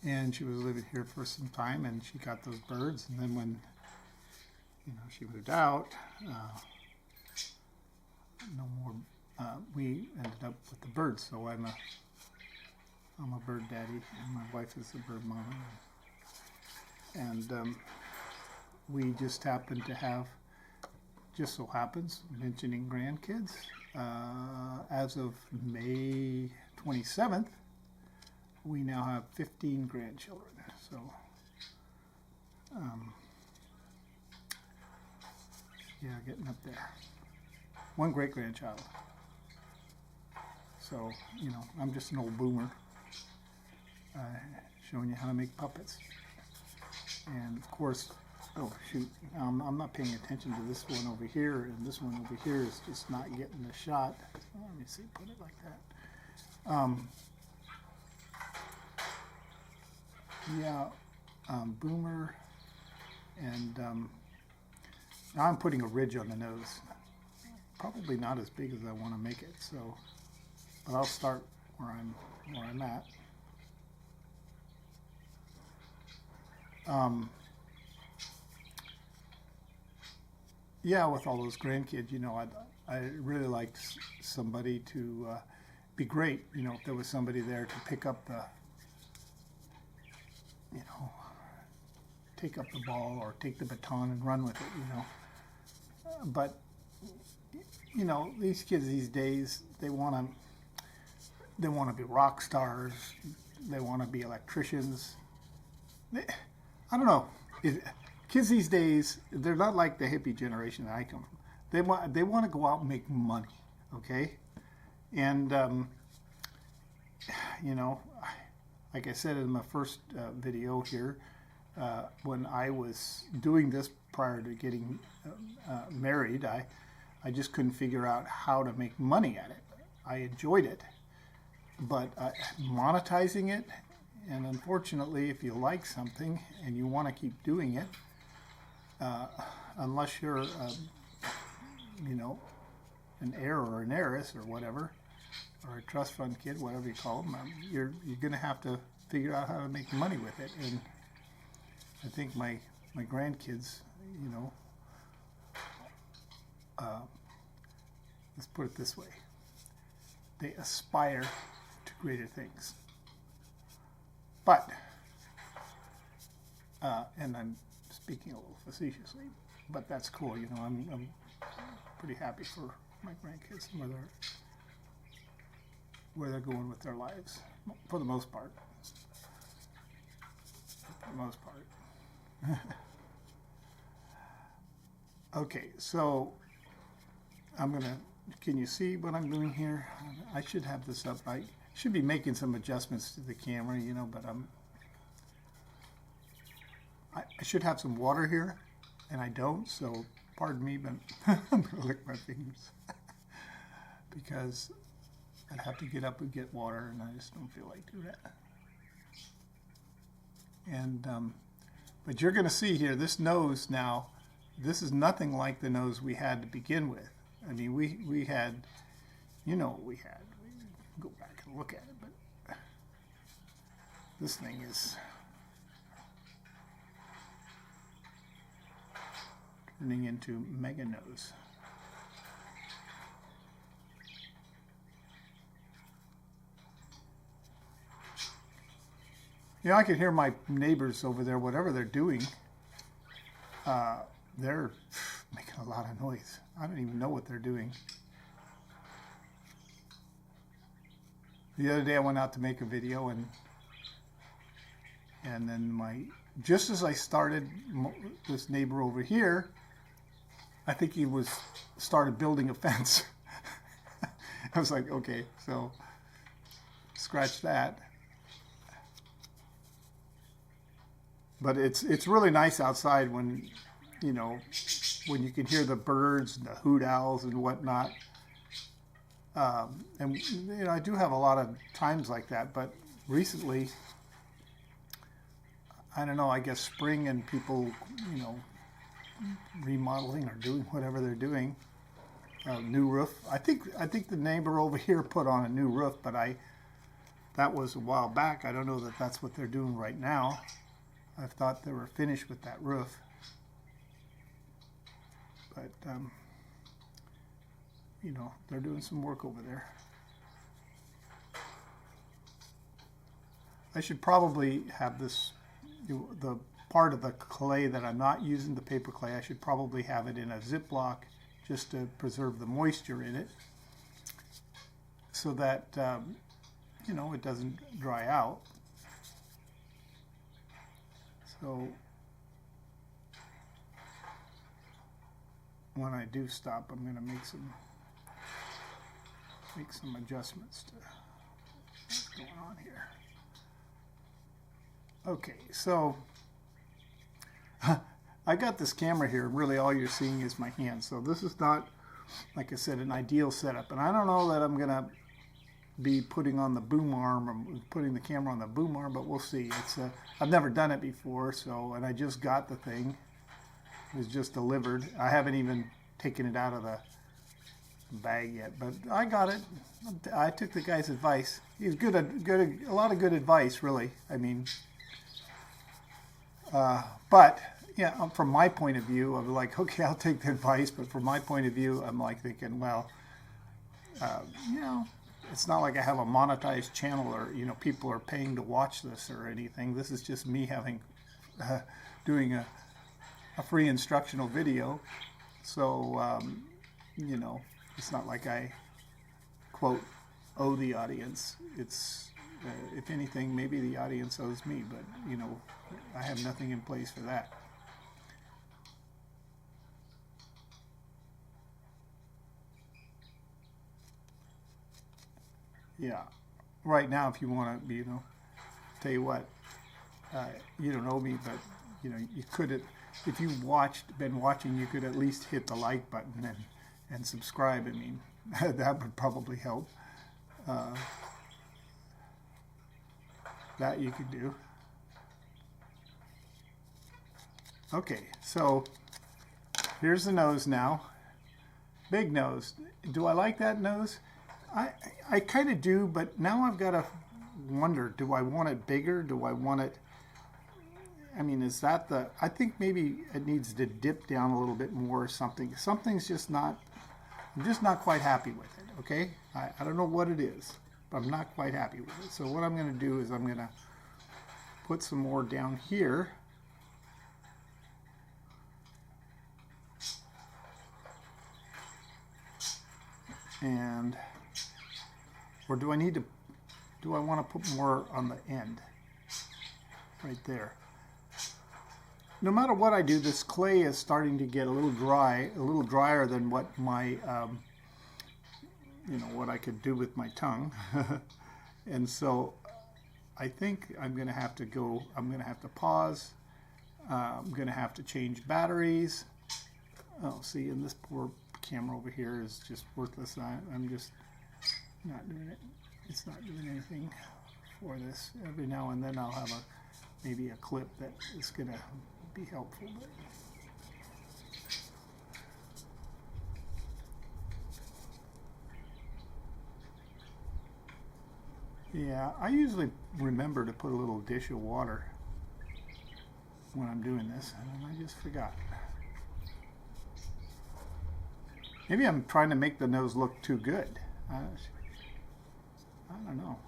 And she was living here for some time, and she got those birds. And then when, you know, she moved out, no more, we ended up with the birds. So I'm a bird daddy, and my wife is a bird mama. And we just happen to have, just so happens, mentioning grandkids, as of May 27th, we now have 15 grandchildren. So yeah, getting up there. One great grandchild. So, you know, I'm just an old boomer, showing you how to make puppets. And of course, oh shoot, I'm not paying attention to this one over here, and this one over here is just not getting the shot. Let me see, put it like that. Yeah, boomer, and now I'm putting a ridge on the nose. Probably not as big as I want to make it, so, but I'll start where I'm at. yeah, with all those grandkids, you know, I really like somebody to be great. You know, if there was somebody there to pick up the, you know, take up the ball or take the baton and run with it, you know. But, you know, these kids these days, they want to be rock stars. They want to be electricians. I don't know. Kids these days, they're not like the hippie generation that I come from. They want to go out and make money, okay? And, you know, like I said in my first video here, when I was doing this prior to getting married, I just couldn't figure out how to make money at it. I enjoyed it, but monetizing it, and unfortunately, if you like something and you want to keep doing it, unless you're, you know, an heir or an heiress or whatever, or a trust fund kid, whatever you call them, you're going to have to figure out how to make money with it. And I think my grandkids, you know, let's put it this way, they aspire to greater things. But, and I'm speaking a little facetiously, but that's cool. You know, I'm pretty happy for my grandkids and where they're going with their lives, for the most part. For the most part. Okay, so can you see what I'm doing here? I should have this up. I should be making some adjustments to the camera, you know, but I should have some water here, and I don't, so pardon me, but I'm going to lick my fingers because I'd have to get up and get water, and I just don't feel like doing that. And, but you're going to see here, this nose now, this is nothing like the nose we had to begin with. I mean, we had, you know what we had. We can go back and look at it, but this thing is turning into mega nose. You know, I can hear my neighbors over there, whatever they're doing, they're making a lot of noise. I don't even know what they're doing. The other day I went out to make a video, and then just as I started, this neighbor over here, I think he started building a fence. I was like, okay, so scratch that. But it's really nice outside when, you know, when you can hear the birds and the hoot owls and whatnot. And, you know, I do have a lot of times like that, but recently, I don't know, I guess spring and people, you know, remodeling or doing whatever they're doing. New roof. I think the neighbor over here put on a new roof, but that was a while back. I don't know that that's what they're doing right now. I thought they were finished with that roof. But, you know, they're doing some work over there. I should probably have this, the part of the clay that I'm not using, the paper clay, I should probably have it in a Ziploc just to preserve the moisture in it so that, you know, it doesn't dry out. So when I do stop, I'm going to make some adjustments to what's going on here. Okay, so I got this camera here. Really, all you're seeing is my hand. So this is not, like I said, an ideal setup. And I don't know that I'm going to be putting on the boom arm or putting the camera on the boom arm, but we'll see. I've never done it before, so, and I just got the thing. It was just delivered. I haven't even taken it out of the bag yet, but I got it. I took the guy's advice. He's a lot of good advice, really. I mean, but yeah, from my point of view, I'm like, okay, I'll take the advice, but from my point of view, I'm like thinking, well, you know, it's not like I have a monetized channel or, you know, people are paying to watch this or anything. This is just me having, doing a free instructional video. So, you know, it's not like I, quote, owe the audience. It's, if anything, maybe the audience owes me, but, you know, I have nothing in place for that. Yeah. Right now, if you want to, you know, tell you what, you don't owe me, but, you know, you could, if you've been watching, you could at least hit the like button and subscribe. I mean, that would probably help. That you could do. Okay, so here's the nose now. Big nose. Do I like that nose? I kind of do, but now I've got to wonder, do I want it bigger? Do I want it, I mean, is that the, I think maybe it needs to dip down a little bit more or something. Something's just not, I'm just not quite happy with it, okay? I don't know what it is, but I'm not quite happy with it. So what I'm going to do is I'm going to put some more down here. And, or do I need to, do I want to put more on the end? Right there. No matter what I do, this clay is starting to get a little dry, a little drier than what my, you know, what I could do with my tongue. And so I think I'm going to have to go, I'm going to have to pause. I'm going to have to change batteries. Oh, see, and this poor camera over here is just worthless. I'm just not doing it. It's not doing anything for this. Every now and then I'll have maybe a clip that is going to be helpful. But yeah, I usually remember to put a little dish of water when I'm doing this, and I just forgot. Maybe I'm trying to make the nose look too good. I don't know.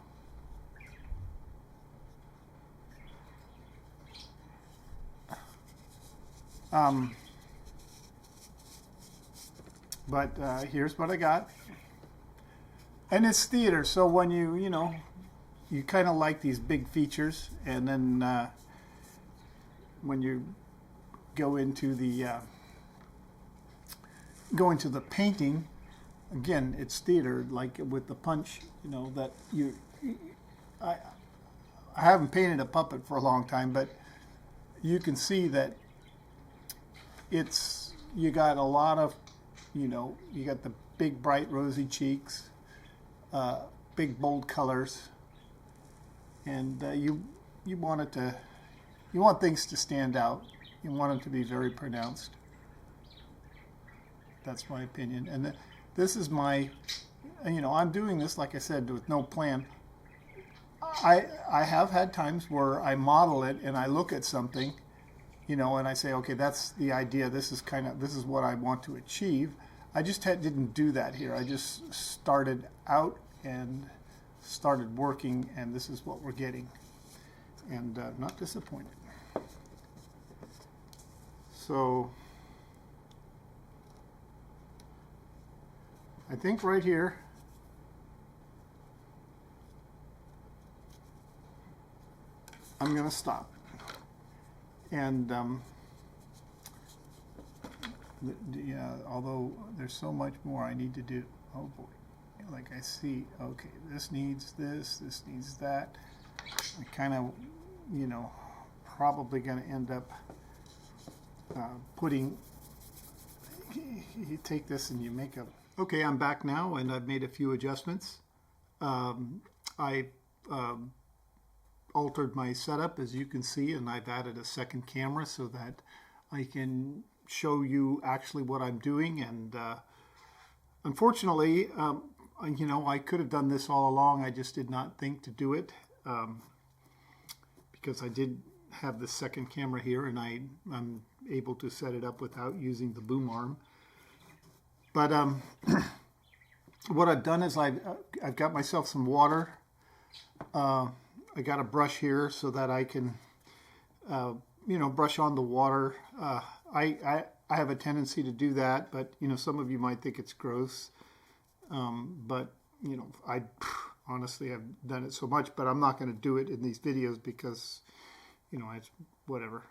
But here's what I got. And it's theater, so when you know, you kind of like these big features, and then when you go into the painting, again, it's theater, like with the punch, you know, that I haven't painted a puppet for a long time, but you can see that it's, you got a lot of, you know, you got the big bright rosy cheeks, big bold colors, and you want it to, you want things to stand out. You want them to be very pronounced. That's my opinion. And this is my, you know, I'm doing this, like I said, with no plan. I have had times where I model it and I look at something, you know, and I say, okay, that's the idea. This is what I want to achieve. I just didn't do that here. I just started out and started working, and this is what we're getting. And not disappointed. So I think right here, I'm going to stop. And yeah, although there's so much more I need to do. Oh boy, like I see, okay, this needs this needs that. I kind of, you know, probably going to end up putting, you take this and you make a, okay, I'm back now and I've made a few adjustments. I altered my setup, as you can see, and I've added a second camera so that I can show you actually what I'm doing. And unfortunately, you know, I could have done this all along. I just did not think to do it because I did have the second camera here, and I'm able to set it up without using the boom arm. But what I've done is I've got myself some water. I got a brush here so that I can, brush on the water. I have a tendency to do that, but some of you might think it's gross. But I honestly have done it so much, but I'm not going to do it in these videos because, it's whatever.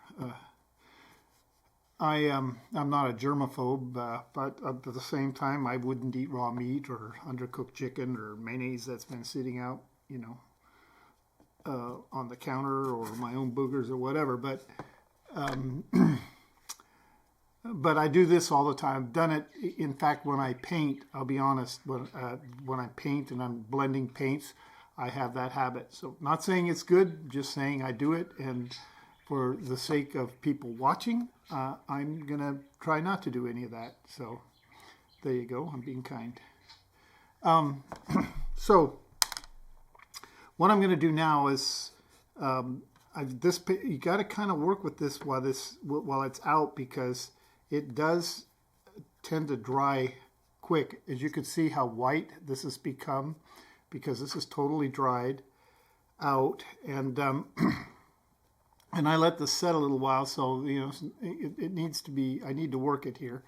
I'm not a germaphobe, but at the same time, I wouldn't eat raw meat or undercooked chicken or mayonnaise that's been sitting out, on the counter, or my own boogers or whatever. But but I do this all the time. I've done it. In fact, when I paint, I'll be honest, when I paint and I'm blending paints, I have that habit. So not saying it's good, just saying I do it. And for the sake of people watching, I'm going to try not to do any of that. So there you go. I'm being kind. So what I'm going to do now is you got to kind of work with this while it's out, because it does tend to dry quick. As you can see how white this has become, because this is totally dried out. And and I let this set a little while, so it needs to be. I need to work it here.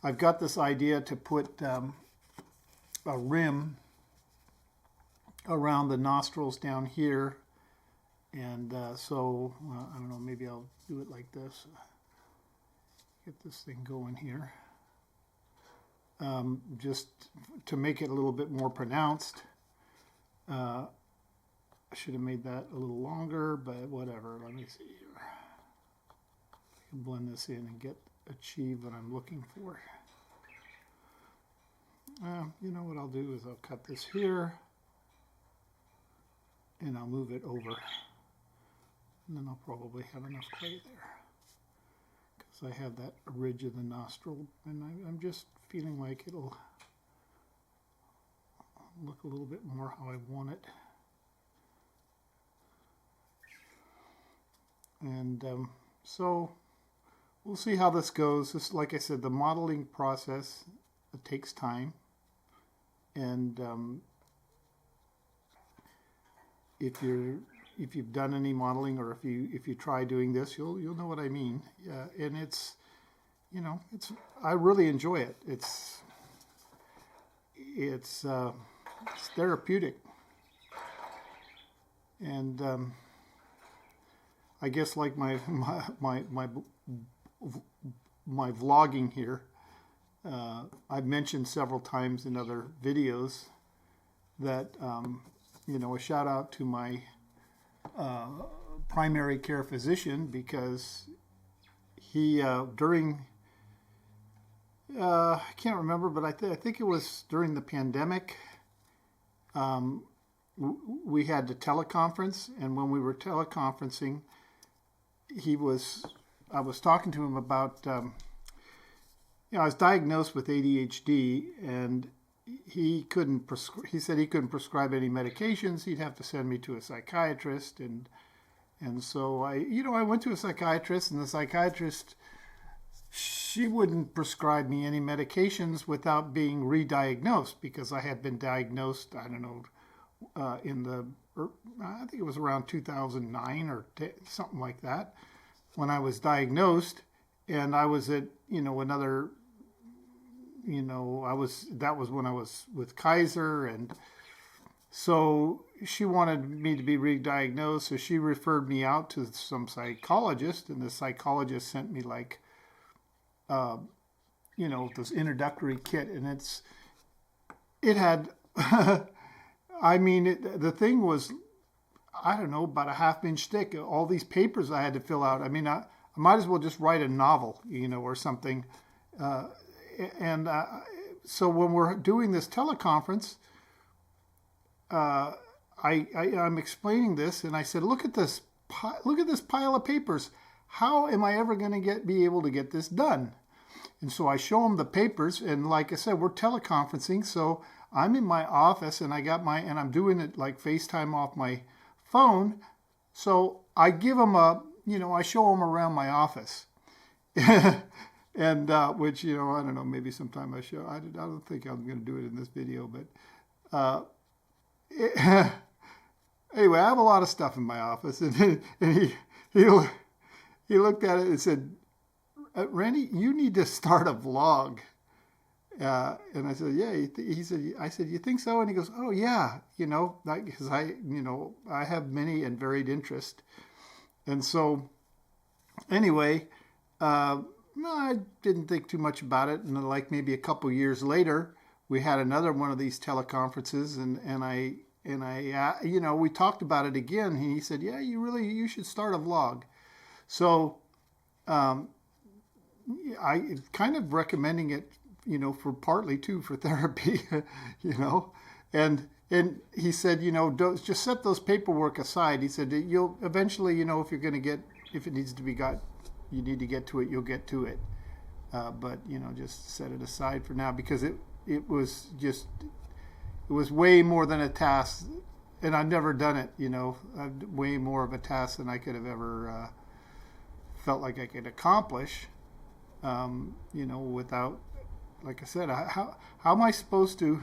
I've got this idea to put a rim around the nostrils down here, and so I don't know. Maybe I'll do it like this. Get this thing going here, just to make it a little bit more pronounced. I should have made that a little longer, but whatever. Let me see here. I can blend this in and achieve what I'm looking for. What I'll do is I'll cut this here, and I'll move it over. And then I'll probably have enough clay there, because I have that ridge of the nostril, and I'm just feeling like it'll look a little bit more how I want it. And so we'll see how this goes. This, like I said, the modeling process, it takes time, and if you've done any modeling, or if you try doing this, you'll know what I mean. And it's I really enjoy it. It's therapeutic, and I guess like my vlogging here, I've mentioned several times in other videos that a shout out to my primary care physician, because he during I can't remember, but I think it was during the pandemic, we had to teleconference, and when we were teleconferencing, I was talking to him about, I was diagnosed with ADHD, and he said he couldn't prescribe any medications. He'd have to send me to a psychiatrist, and so I went to a psychiatrist, and the psychiatrist, she wouldn't prescribe me any medications without being re-diagnosed, because I had been diagnosed, I don't know, I think it was around 2009 or something like that, when I was diagnosed, and I was at, another, that was when I was with Kaiser, and so she wanted me to be re-diagnosed, so she referred me out to some psychologist, and the psychologist sent me like, this introductory kit, and it had, I mean, the thing was, I don't know, about a half-inch thick. All these papers I had to fill out. I mean, I might as well just write a novel, or something. So when we're doing this teleconference, I'm explaining this, and I said, look at this pile of papers. How am I ever going to be able to get this done? And so I show him the papers, and like I said, we're teleconferencing, so I'm in my office, and and I'm doing it like FaceTime off my phone. So I give him I show him around my office, and which, you know, I don't know, maybe sometime I show. I don't think I'm going to do it in this video, but anyway, I have a lot of stuff in my office, and he he looked at it and said, "Randy, you need to start a vlog." And I said, "Yeah." He said, "I said, you think so?" And he goes, "Oh yeah, you know, because I have many and varied interests." And so, anyway, I didn't think too much about it. And like maybe a couple years later, we had another one of these teleconferences, and I you know, we talked about it again. And he said, "Yeah, you should start a vlog." So, I kind of recommending it, you know, for partly too for therapy, you know, and he said, you know, don't just set those paperwork aside. He said you'll eventually, you know, if it needs to be got, you need to get to it, you'll get to it, but you know, just set it aside for now, because it was way more than a task, and I've never done it, you know, way more of a task than I could have ever felt like I could accomplish, you know, without, like I said, how am I supposed to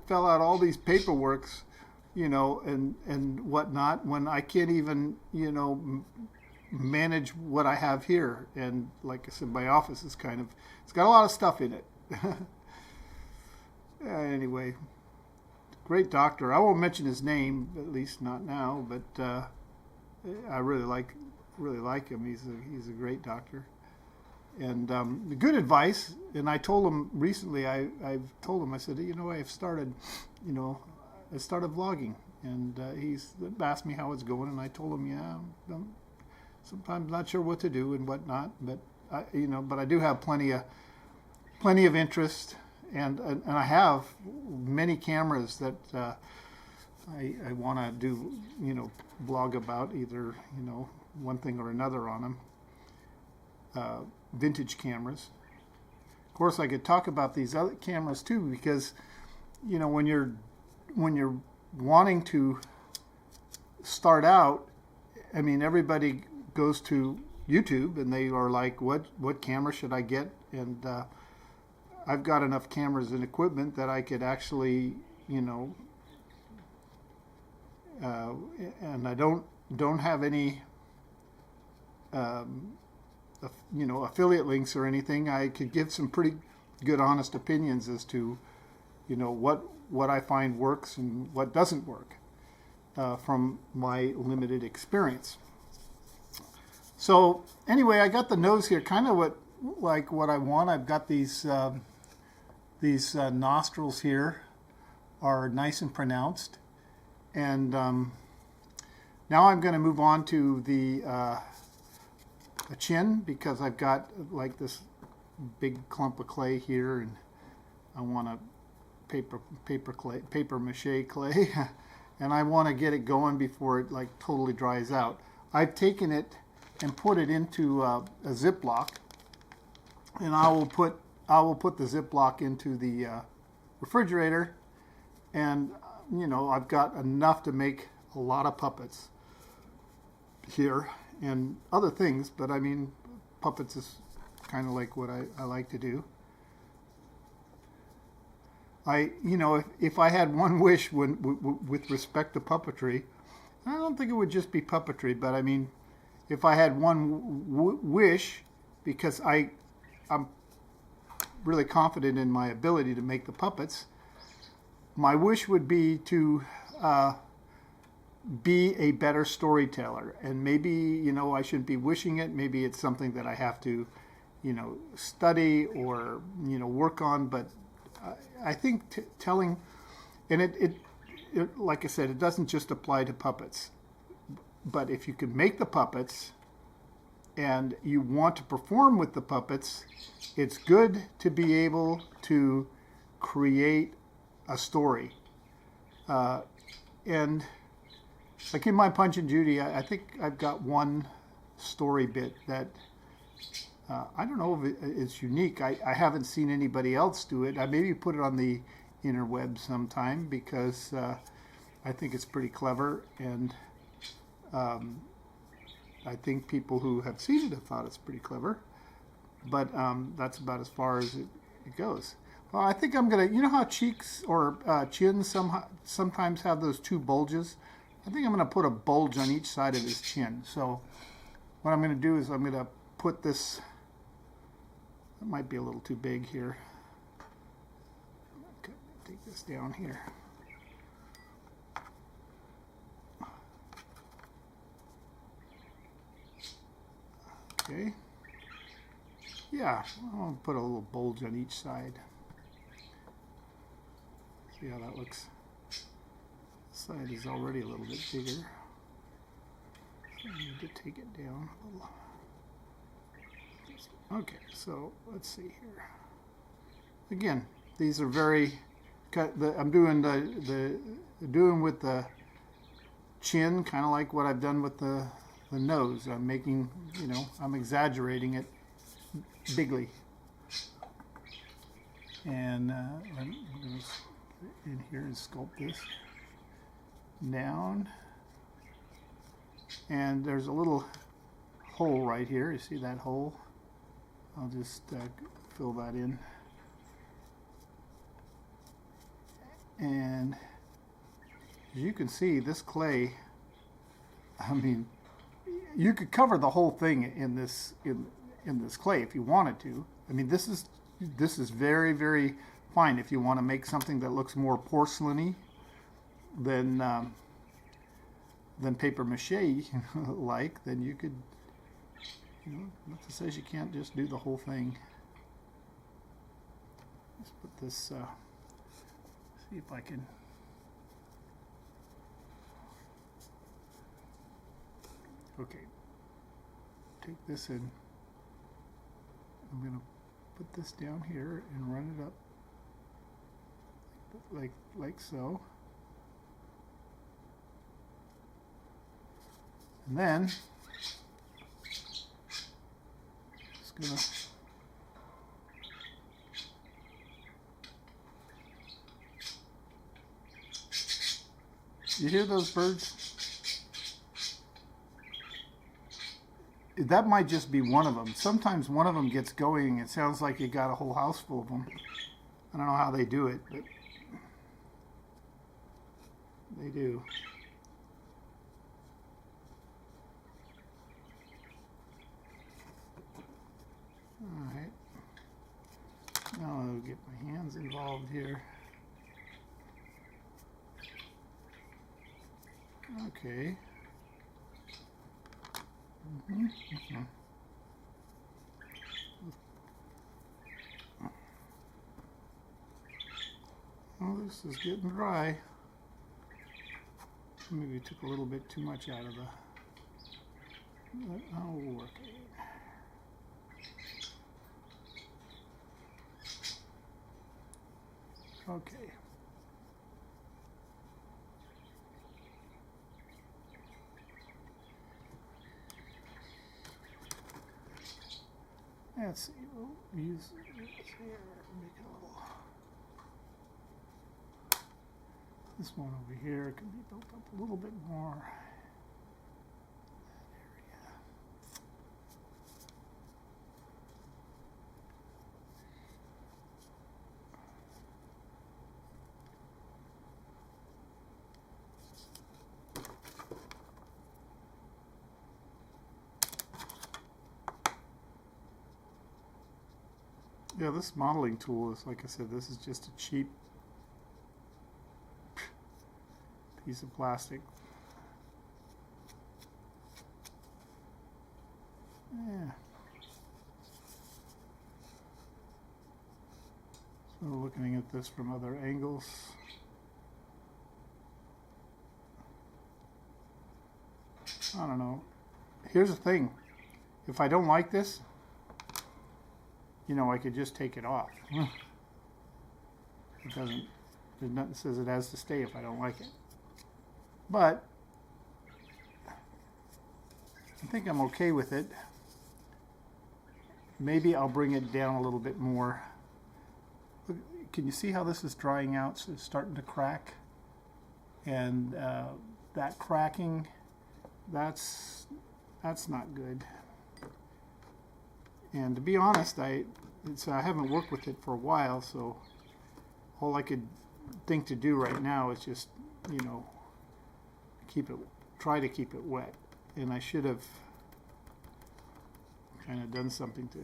fill out all these paperworks, you know, and whatnot, when I can't even, you know, manage what I have here. And like I said, my office is it's got a lot of stuff in it. Anyway, great doctor. I won't mention his name, at least not now, but I really like him. He's a great doctor. And good advice. And I told him recently, I've told him, I said, you know, I started vlogging. And he's asked me how it's going. And I told him, yeah, I'm sometimes not sure what to do and whatnot. But, but I do have plenty of interest. And I have many cameras that I want to do, you know, blog about, either, you know, one thing or another on them. Vintage cameras. Of course, I could talk about these other cameras too, because, you know, when you're wanting to start out, I mean, everybody goes to YouTube and they are like, what camera should I get? And I've got enough cameras and equipment that I could actually, you know, and I don't have any you know, affiliate links or anything. I could give some pretty good, honest opinions as to, you know, what I find works and what doesn't work, from my limited experience. So anyway, I got the nose here, kind of what I want. I've got these nostrils here are nice and pronounced, and now I'm going to move on to the chin, because I've got like this big clump of clay here, and I want a paper mache clay, and I want to get it going before it like totally dries out. I've taken it and put it into a Ziploc, and I will put the Ziploc into the refrigerator, and you know, I've got enough to make a lot of puppets here and other things, but I mean, puppets is kind of like what I like to do. You know, if I had one wish with respect to puppetry, I don't think it would just be puppetry, but I mean, if I had one wish, because I'm really confident in my ability to make the puppets, my wish would be to be a better storyteller. And maybe, you know, I shouldn't be wishing it. Maybe it's something that I have to, you know, study or, you know, work on. But I think telling, and it, like I said, it doesn't just apply to puppets. But if you can make the puppets and you want to perform with the puppets, it's good to be able to create a story. And like in my Punch and Judy, I think I've got one story bit that I don't know if it's unique. I haven't seen anybody else do it. I maybe put it on the interweb sometime, because I think it's pretty clever. And I think people who have seen it have thought it's pretty clever, but that's about as far as it goes. Well, I think I'm gonna, you know how cheeks or chins sometimes have those two bulges? I think I'm gonna put a bulge on each side of his chin. So what I'm gonna do is I'm gonna put this, it might be a little too big here. Okay, take this down here. Okay. Yeah, I'll put a little bulge on each side. See how that looks? This side is already a little bit bigger. So I need to take it down a little. Okay, so let's see here. Again, these are very. I'm doing doing with the chin, kind of like what I've done with the nose. I'm making, you know, I'm exaggerating it bigly. And I'm going to in here and sculpt this down. And there's a little hole right here. You see that hole? I'll just fill that in. And as you can see, this clay, I mean, you could cover the whole thing in this clay if you wanted to. I mean, this is very, very fine if you want to make something that looks more porcelainy than paper mache like. Then you could, you know, nothing says you can't just do the whole thing. Let's put this. See if I can. Okay. Take this in. I'm going to put this down here and run it up like so. And then just going to you hear those birds? That might just be one of them. Sometimes one of them gets going. It sounds like you got a whole house full of them. I don't know how they do it, but they do. All right. Now I'll get my hands involved here. Okay. Well, this is getting dry. Maybe took a little bit too much out of the. But I'll work it. Okay. Let's see, we'll use this here, make it a little. This one over here can be built up a little bit more. Yeah, this modeling tool is, like I said, this is just a cheap piece of plastic. Yeah. So looking at this from other angles. I don't know. Here's the thing. If I don't like this, you know, I could just take it off. It doesn't, there's nothing that says it has to stay if I don't like it. But I think I'm okay with it. Maybe I'll bring it down a little bit more. Look, can you see how this is drying out? So it's starting to crack. And that cracking, that's That's not good. And to be honest, I haven't worked with it for a while, so all I could think to do right now is just, you know, try to keep it wet. And I should have kind of done something to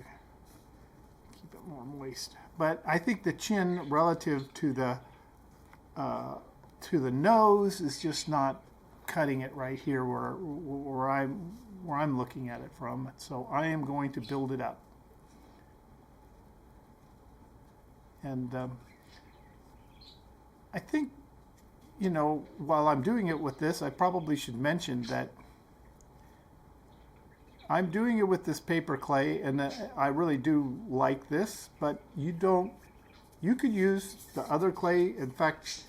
keep it more moist. But I think the chin relative to the nose is just not cutting it right here where I'm looking at it from. So I am going to build it up. And I think, you know, while I'm doing it with this, I probably should mention that I'm doing it with this paper clay, and I really do like this, but you could use the other clay. In fact,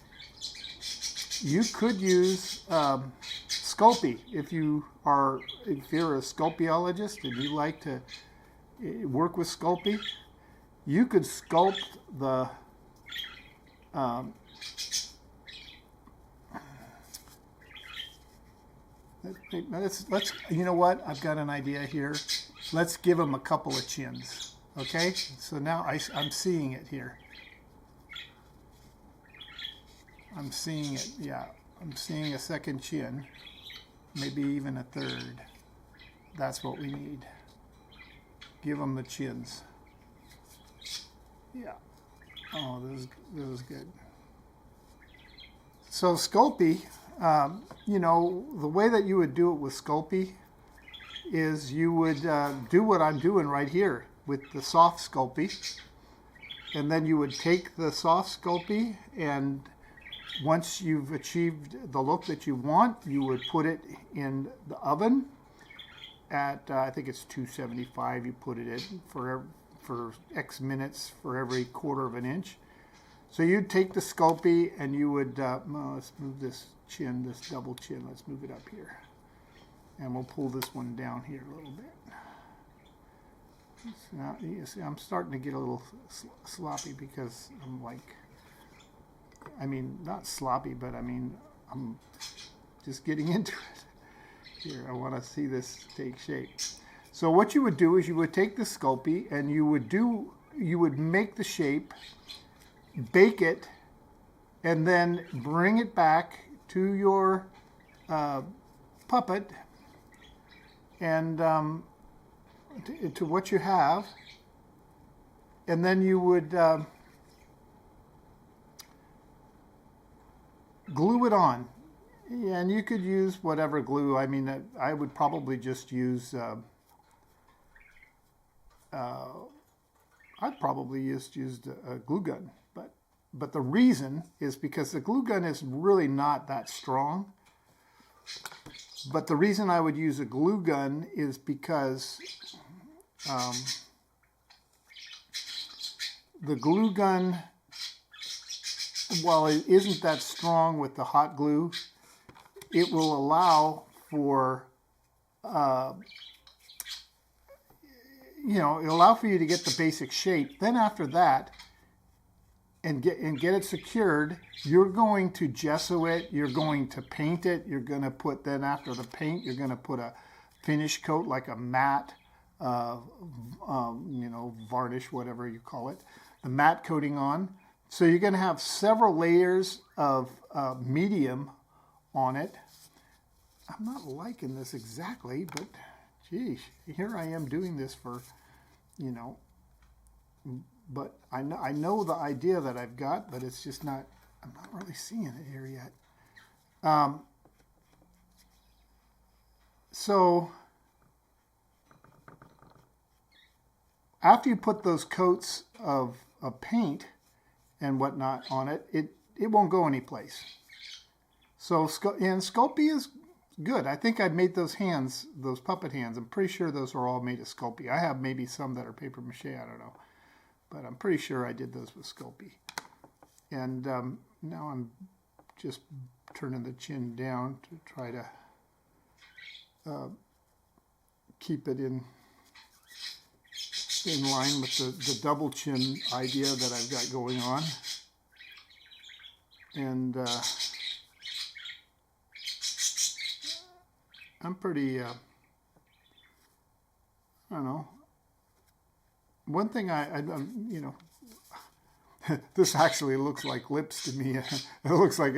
you could use Sculpey if you're a sculptologist and you like to work with Sculpey. You could sculpt the let's you know what, I've got an idea here. Let's give him a couple of chins. Okay, so now I'm seeing it here. I'm seeing it, yeah. I'm seeing a second chin, maybe even a third. That's what we need. Give them the chins. Yeah. Oh, this is good. So Sculpey, you know, the way that you would do it with Sculpey is you would do what I'm doing right here with the soft Sculpey, and then you would take the soft Sculpey, and once you've achieved the look that you want, you would put it in the oven at I think it's 275. You put it in for X minutes for every quarter of an inch. So you'd take the Sculpey and you would let's move this chin, this double chin. Let's move it up here, and we'll pull this one down here a little bit. Now you see, I'm starting to get a little sloppy because I'm like, I mean, not sloppy, but I mean, I'm just getting into it. Here, I want to see this take shape. So what you would do is you would take the Sculpey and you would make the shape, bake it, and then bring it back to your puppet and to what you have, and then you would glue it on. And you could use whatever glue. I mean, I would probably just use I'd probably used a glue gun, but the reason is because the glue gun is really not that strong. But the reason I would use a glue gun is because the glue gun, while it isn't that strong with the hot glue, it will allow for it'll allow for you to get the basic shape. Then after that, and get it secured, you're going to gesso it, you're going to paint it, you're going to put, then after the paint, you're going to put a finish coat like a matte, varnish, whatever you call it, the matte coating on. So you're going to have several layers of medium on it. I'm not liking this exactly, but geez, here I am doing this for, but I know the idea that I've got, but it's just not, I'm not really seeing it here yet. So after you put those coats of paint and whatnot on it, it won't go anyplace. So, and Sculpey is good. I think I made those hands, those puppet hands. I'm pretty sure those are all made of Sculpey. I have maybe some that are paper mache, I don't know. But I'm pretty sure I did those with Sculpey. And now I'm just turning the chin down to try to keep it in line with the double chin idea that I've got going on. And I'm pretty I don't know. One thing you know, this actually looks like lips to me. It looks like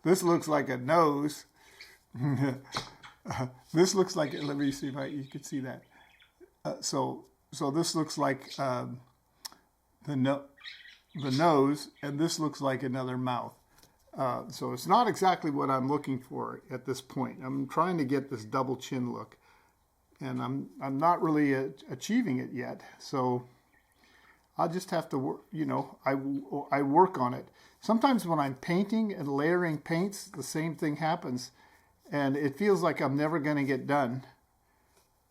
this looks like a nose. This looks like, let me see if you can see that. So this looks like the nose, and this looks like another mouth. So it's not exactly what I'm looking for at this point. I'm trying to get this double chin look, and I'm not really achieving it yet. So I'll just have to work. You know, I work on it. Sometimes when I'm painting and layering paints, the same thing happens, and it feels like I'm never going to get done.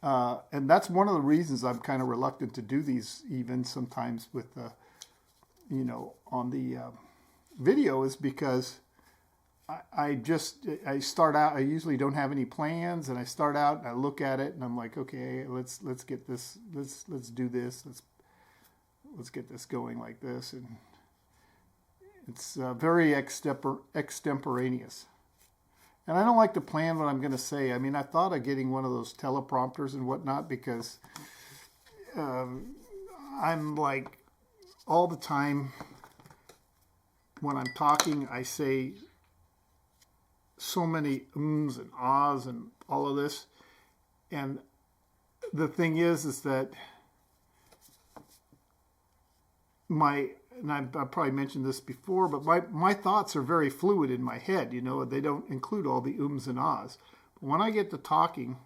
And that's one of the reasons I'm kind of reluctant to do these, even sometimes with you know, on the video, is because I start out. I usually don't have any plans, and I start out and I look at it and I'm like, okay, let's get this. Let's do this. Let's get this going like this, and it's very extemporaneous. And I don't like to plan what I'm going to say. I mean, I thought of getting one of those teleprompters and whatnot, because I'm like, all the time when I'm talking, I say so many ums and ahs and all of this. And the thing is that and I've probably mentioned this before, but my thoughts are very fluid in my head. You know, they don't include all the ums and ahs. But when I get to talking,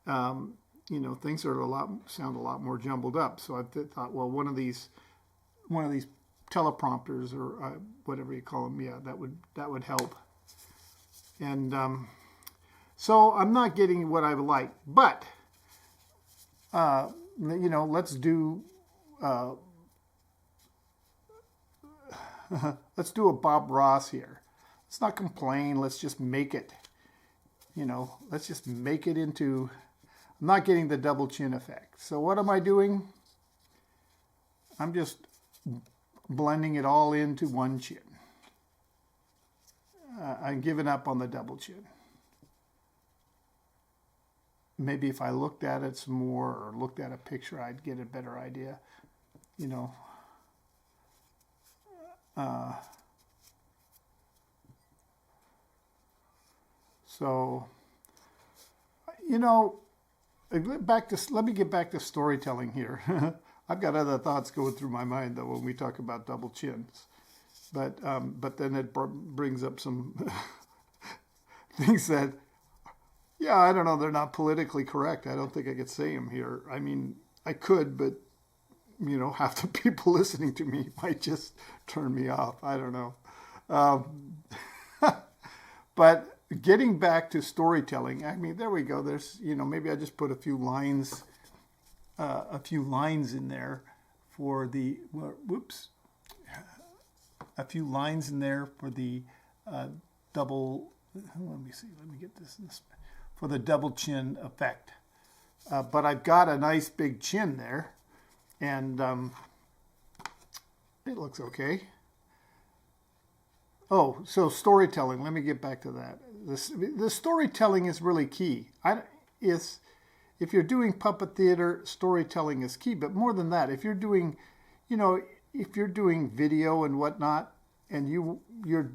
you know, things sound a lot more jumbled up. So I thought, well, one of these teleprompters, or whatever you call them, yeah, that would help. And so I'm not getting what I would like, but you know, let's do. Let's do a Bob Ross here. Let's not complain. Let's just make it. You know, let's just make it into. I'm not getting the double chin effect. So what am I doing? I'm just blending it all into one chin. I'm giving up on the double chin. Maybe if I looked at it some more, or looked at a picture, I'd get a better idea. You know. So, you know, let me get back to storytelling here. I've got other thoughts going through my mind, though, when we talk about double chins. But then it brings up some things that, yeah, I don't know, they're not politically correct. I don't think I could say them here. I mean, I could, but, you know, half the people listening to me might just turn me off. I don't know. But getting back to storytelling, I mean, there we go. There's, you know, maybe I just put a few lines in there for the, a few lines in there for the double, let me see, let me get this for the double chin effect. But I've got a nice big chin there, and it looks okay. Oh, so storytelling, let me get back to that. The storytelling is really key. If you're doing puppet theater, storytelling is key. But more than that, if you're doing, you know, if you're doing video and whatnot, and you're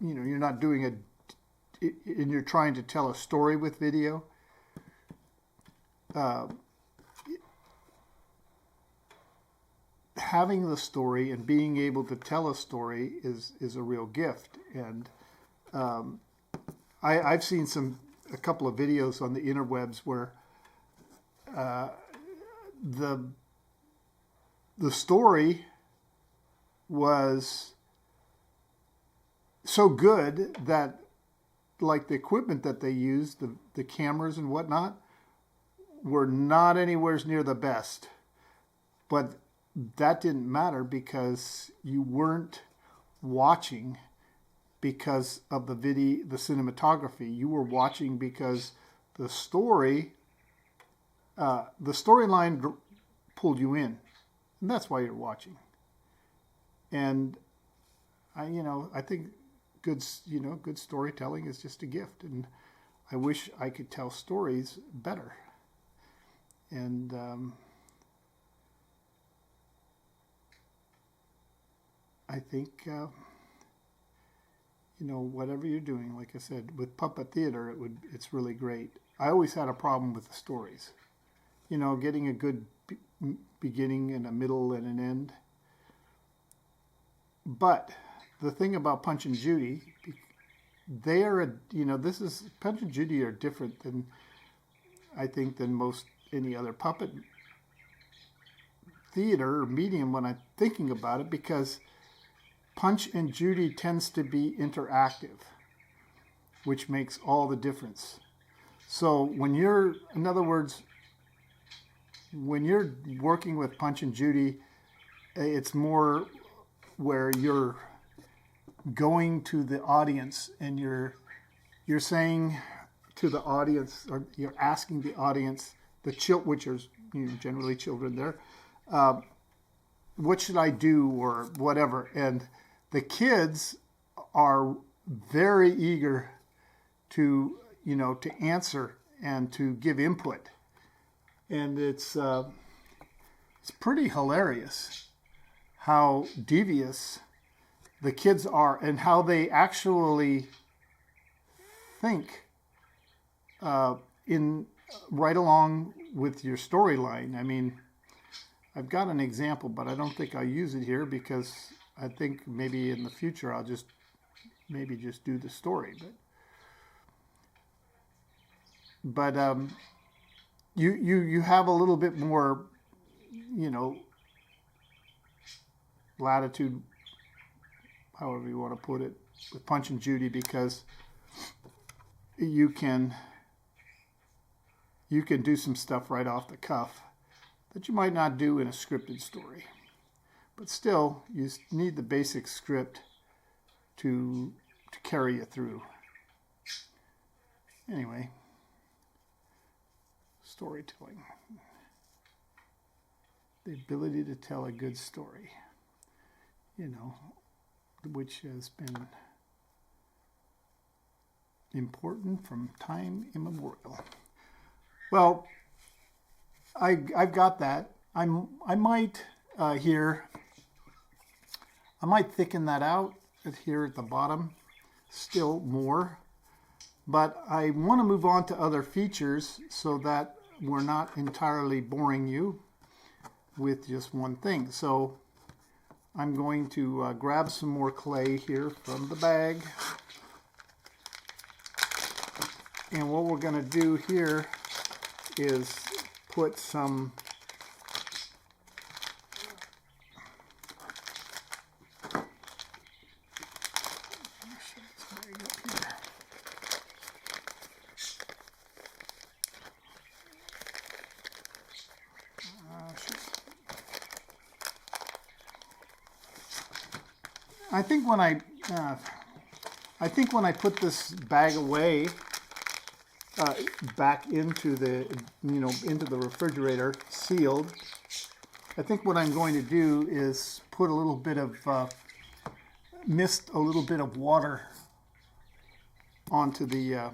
not doing and you're trying to tell a story with video, having the story and being able to tell a story is a real gift. And I've seen a couple of videos on the interwebs where the story was so good that, like, the equipment that they used, the cameras and whatnot, were not anywhere near the best. But that didn't matter, because you weren't watching because of the cinematography. You were watching because the storyline pulled you in, and that's why you're watching. And I think good storytelling is just a gift, and I wish I could tell stories better. And I think, whatever you're doing, like I said, with puppet theater, it's really great. I always had a problem with the stories. Getting a good beginning and a middle and an end. But the thing about Punch and Judy, they are, Punch and Judy are different than, I think, than most any other puppet theater or medium when I'm thinking about it, because Punch and Judy tends to be interactive, which makes all the difference. So in other words, when you're working with Punch and Judy, it's more where you're going to the audience and you're saying to the audience, or you're asking the audience, which are generally children there, what should I do or whatever. And the kids are very eager to answer and to give input. And it's pretty hilarious how devious the kids are and how they actually think in right along with your storyline. I mean, I've got an example, but I don't think I'll use it here because I think maybe in the future I'll just do the story. But you have a little bit more, latitude, however you want to put it, with Punch and Judy, because you can do some stuff right off the cuff that you might not do in a scripted story. But still, you need the basic script to carry you through. Anyway, storytelling. The ability to tell a good story, which has been important from time immemorial. Well, I've got that. I might thicken that out here at the bottom still more, but I want to move on to other features so that we're not entirely boring you with just one thing. So I'm going to grab some more clay here from the bag. And what we're going to do here is put some I think when I put this bag away back into the refrigerator sealed, I think what I'm going to do is put a little bit of mist a little bit of water onto the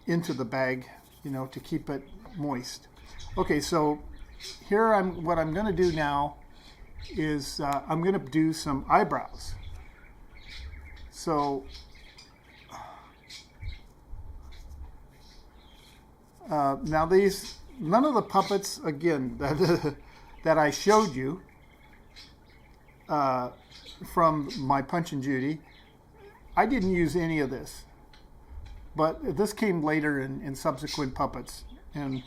into the bag, to keep it moist. Okay, so here what I'm going to do now is I'm going to do some eyebrows. So now none of the puppets, again, that I showed you from my Punch and Judy, I didn't use any of this. But this came later in subsequent puppets, and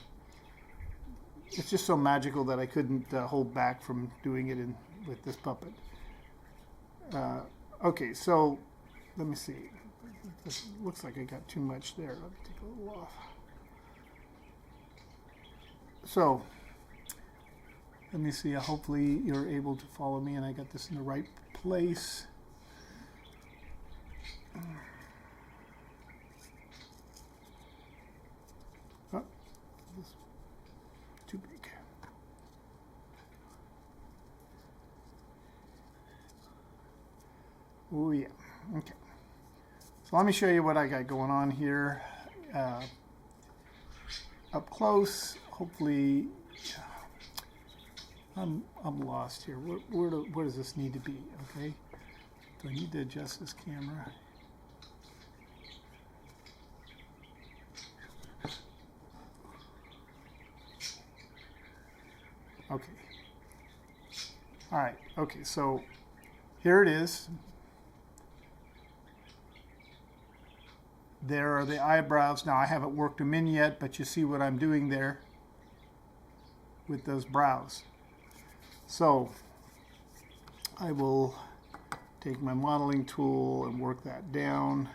it's just so magical that I couldn't hold back from doing it with this puppet. Okay, so let me see. This looks like I got too much there. Let me take a little off. So let me see. Hopefully you're able to follow me and I got this in the right place. Oh, this is too big. Oh yeah. Okay. So let me show you what I got going on here up close. Hopefully, I'm lost here. Where does this need to be? Okay, do I need to adjust this camera? Okay. All right. Okay, so here it is. There are the eyebrows. Now I haven't worked them in yet, but you see what I'm doing there with those brows. So I will take my modeling tool and work that down.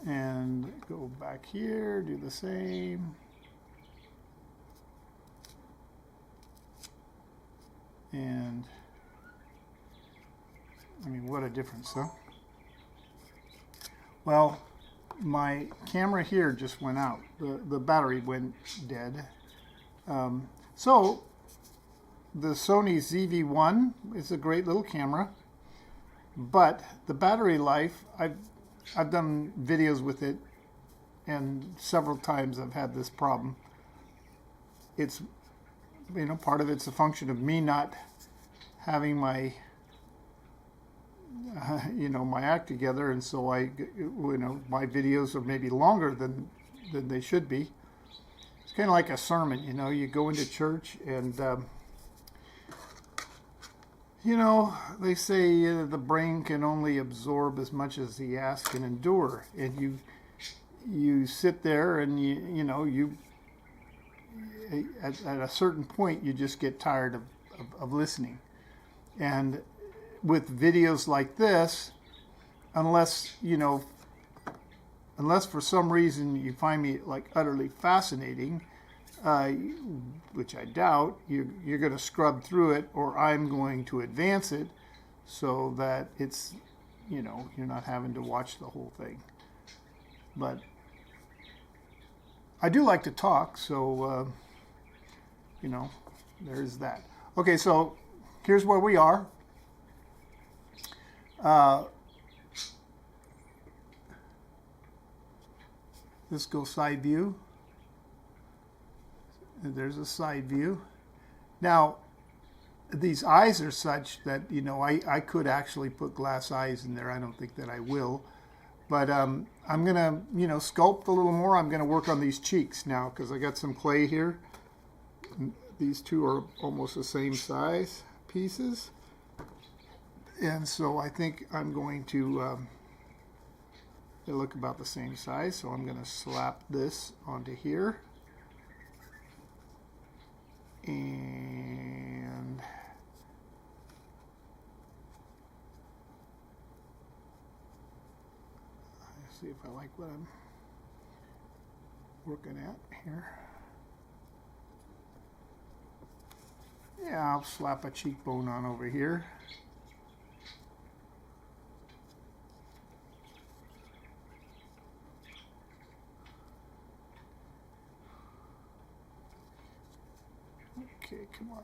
And go back here, do the same. And I mean, what a difference, huh? Well, my camera here just went out. The battery went dead. So the Sony ZV-1 is a great little camera, but the battery life, I've done videos with it, and several times I've had this problem. It's, you know, part of it's a function of me not having my, you know, my act together, and so you know, my videos are maybe longer than they should be. It's kind of like a sermon, you know. You go into church and, you know, they say the brain can only absorb as much as the ass can endure, and you sit there and you know, at a certain point you just get tired of listening. And with videos like this, unless for some reason you find me like utterly fascinating, which I doubt, you're going to scrub through it, or I'm going to advance it so that it's, you know, you're not having to watch the whole thing. But I do like to talk, so you know, there's that. Okay, so here's where we are. Let's go side view. There's a side view. Now, these eyes are such that, you know, I could actually put glass eyes in there. I don't think that I will. But I'm going to, you know, sculpt a little more. I'm going to work on these cheeks now because I got some clay here. These two are almost the same size pieces. And so I think I'm going to, they look about the same size. So I'm going to slap this onto here. And let's see if I like what I'm working at here. Yeah, I'll slap a cheekbone on over here. Okay, come on.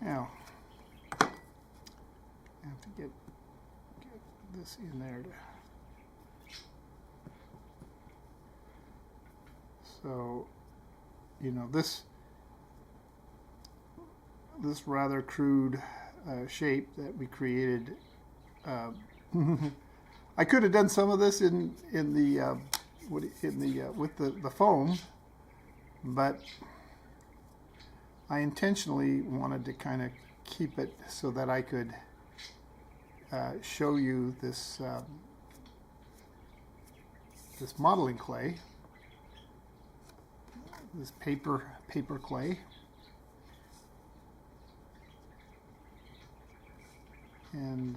Now, I have to get this in there. So, you know, this rather crude shape that we created. I could have done some of this with the foam, but I intentionally wanted to kind of keep it so that I could show you this this modeling clay, this paper clay, and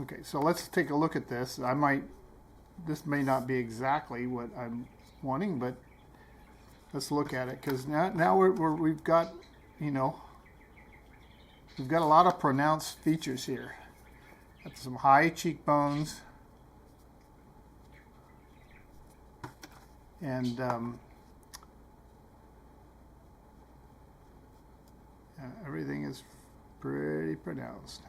okay, so let's take a look at this. This may not be exactly what I'm wanting, but let's look at it, because now we've got, you know, we've got a lot of pronounced features here. Got some high cheekbones, and everything is pretty pronounced.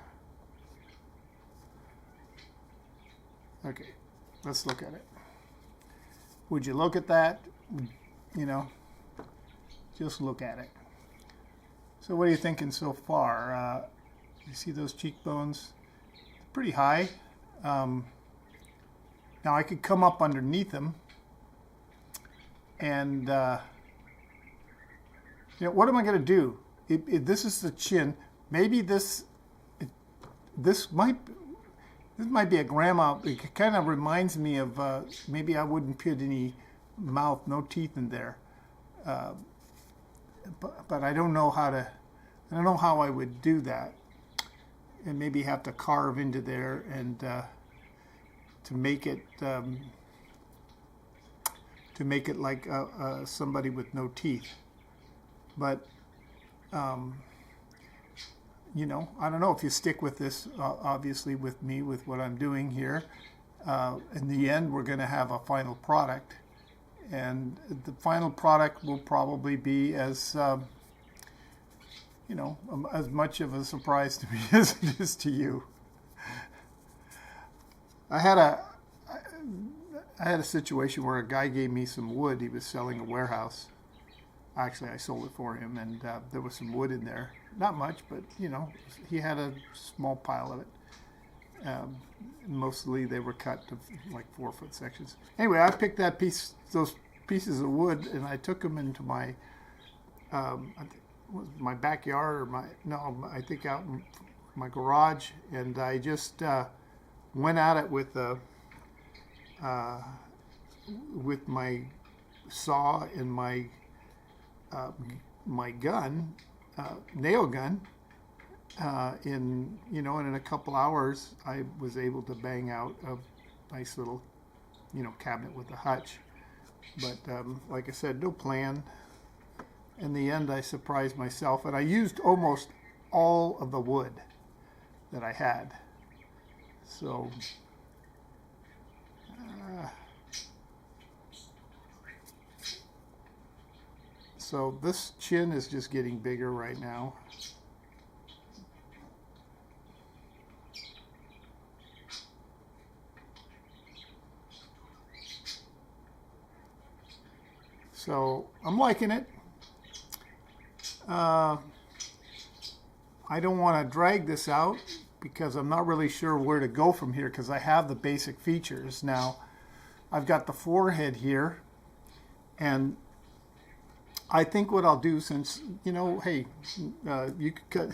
Okay, let's look at it. Would you look at that? You know, just look at it. So what are you thinking so far? You see those cheekbones? Pretty high. Now I could come up underneath them, and you know, what am I going to do? This is the chin. Maybe this might be a grandma. It kind of reminds me of maybe I wouldn't put any mouth, no teeth in there. But I don't know how to. I don't know how I would do that, and maybe have to carve into there and to make it like somebody with no teeth. But you know, I don't know if you stick with this. Obviously, with me, with what I'm doing here, in the end, we're going to have a final product. And the final product will probably be as, you know, as much of a surprise to me as it is to you. I had a situation where a guy gave me some wood. He was selling a warehouse. Actually, I sold it for him, and there was some wood in there. Not much, but, you know, he had a small pile of it. Mostly they were cut to like 4-foot sections. Anyway, I picked those pieces of wood, and I took them into my my backyard, or I think out in my garage, and I just went at it with my saw and my gun, nail gun. In a couple hours, I was able to bang out a nice little, you know, cabinet with a hutch. But like I said, no plan. In the end, I surprised myself, and I used almost all of the wood that I had. So so this chin is just getting bigger right now. So I'm liking it. I don't want to drag this out because I'm not really sure where to go from here, because I have the basic features. Now, I've got the forehead here, and I think what I'll do, since, you know, hey, you could cut,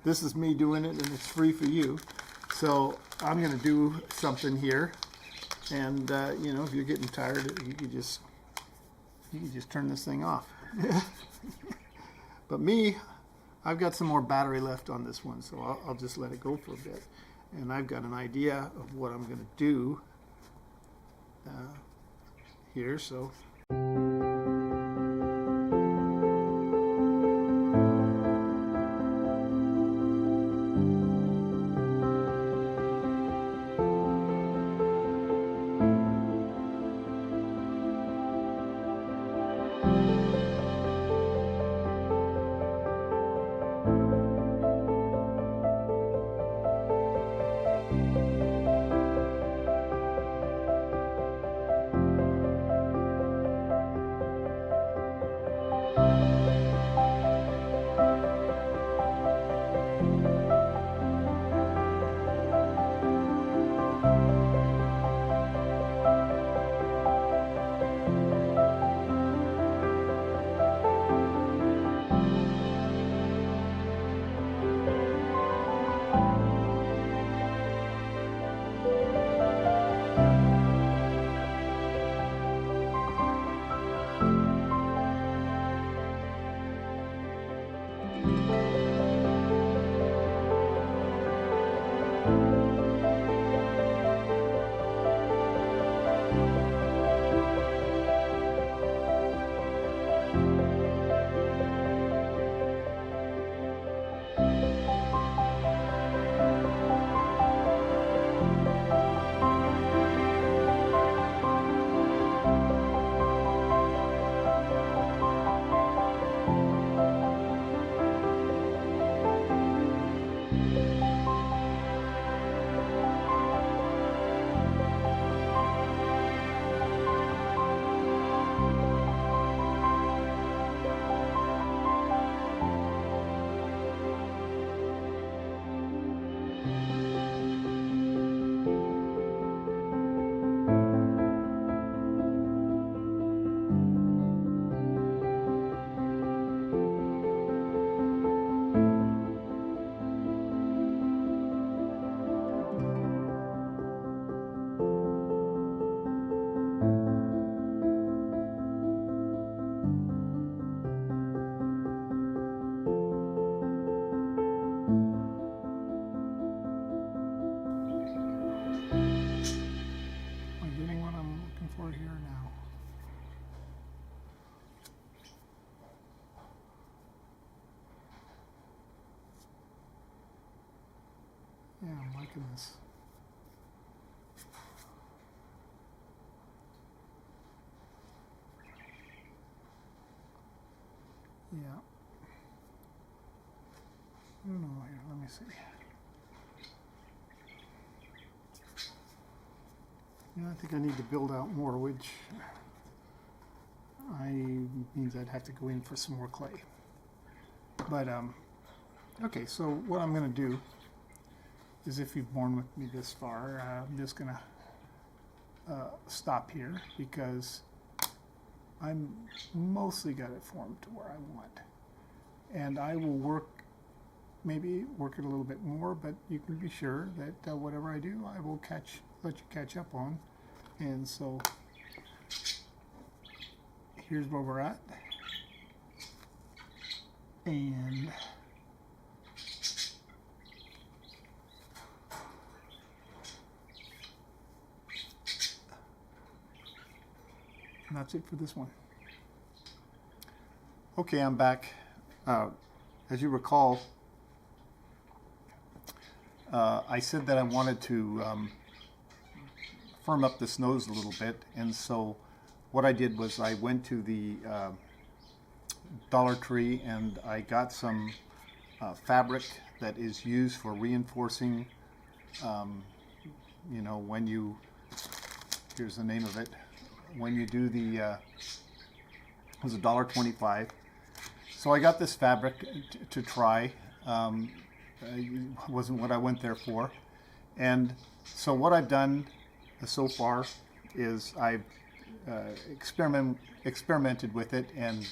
this is me doing it and it's free for you. So I'm going to do something here, and, you know, if you're getting tired, you can just turn this thing off. But me, I've got some more battery left on this one, so I'll just let it go for a bit. And I've got an idea of what I'm going to do here. So Yeah, I'm liking this. Yeah. I don't know here. Let me see. Yeah, I think I need to build out more, which means I'd have to go in for some more clay. But okay, so what I'm going to do is, if you've borne with me this far, I'm just going to stop here because I'm mostly got it formed to where I want. And I will maybe work it a little bit more, but you can be sure that whatever I do, I will let you catch up on. And so here's where we're at. And that's it for this one. Okay, I'm back. As you recall, I said that I wanted to firm up this nose a little bit, and so what I did was I went to the Dollar Tree and I got some fabric that is used for reinforcing, you know, when you, here's the name of it, when you do the, it was $1.25. So I got this fabric to try. It wasn't what I went there for. And so what I've done so far is I've experimented with it, and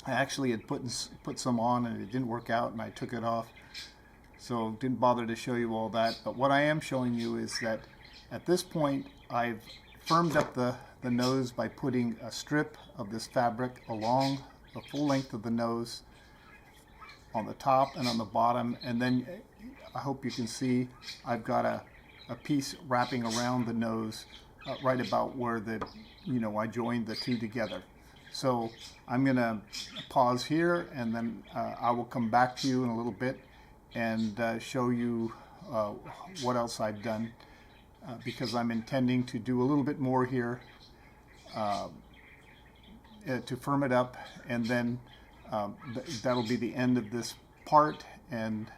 I actually had put some on and it didn't work out and I took it off. So didn't bother to show you all that. But what I am showing you is that at this point I've firmed up the nose by putting a strip of this fabric along the full length of the nose on the top and on the bottom, and then I hope you can see I've got a piece wrapping around the nose right about where I joined the two together. So I'm going to pause here, and then I will come back to you in a little bit and show you what else I've done, because I'm intending to do a little bit more here to firm it up, and then that'll be the end of this part, and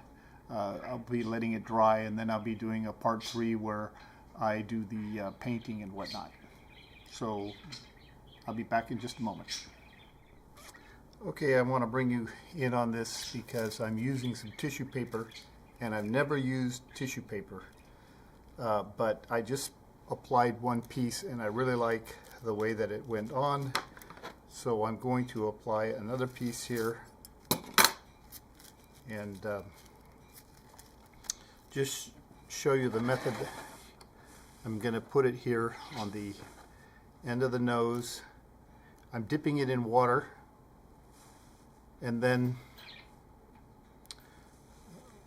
I'll be letting it dry, and then I'll be doing a part 3 where I do the painting and whatnot. So I'll be back in just a moment. Okay, I want to bring you in on this because I'm using some tissue paper, and I've never used tissue paper, but I just applied one piece and I really like the way that it went on. So I'm going to apply another piece here and just show you the method. I'm going to put it here on the end of the nose. I'm dipping it in water, and then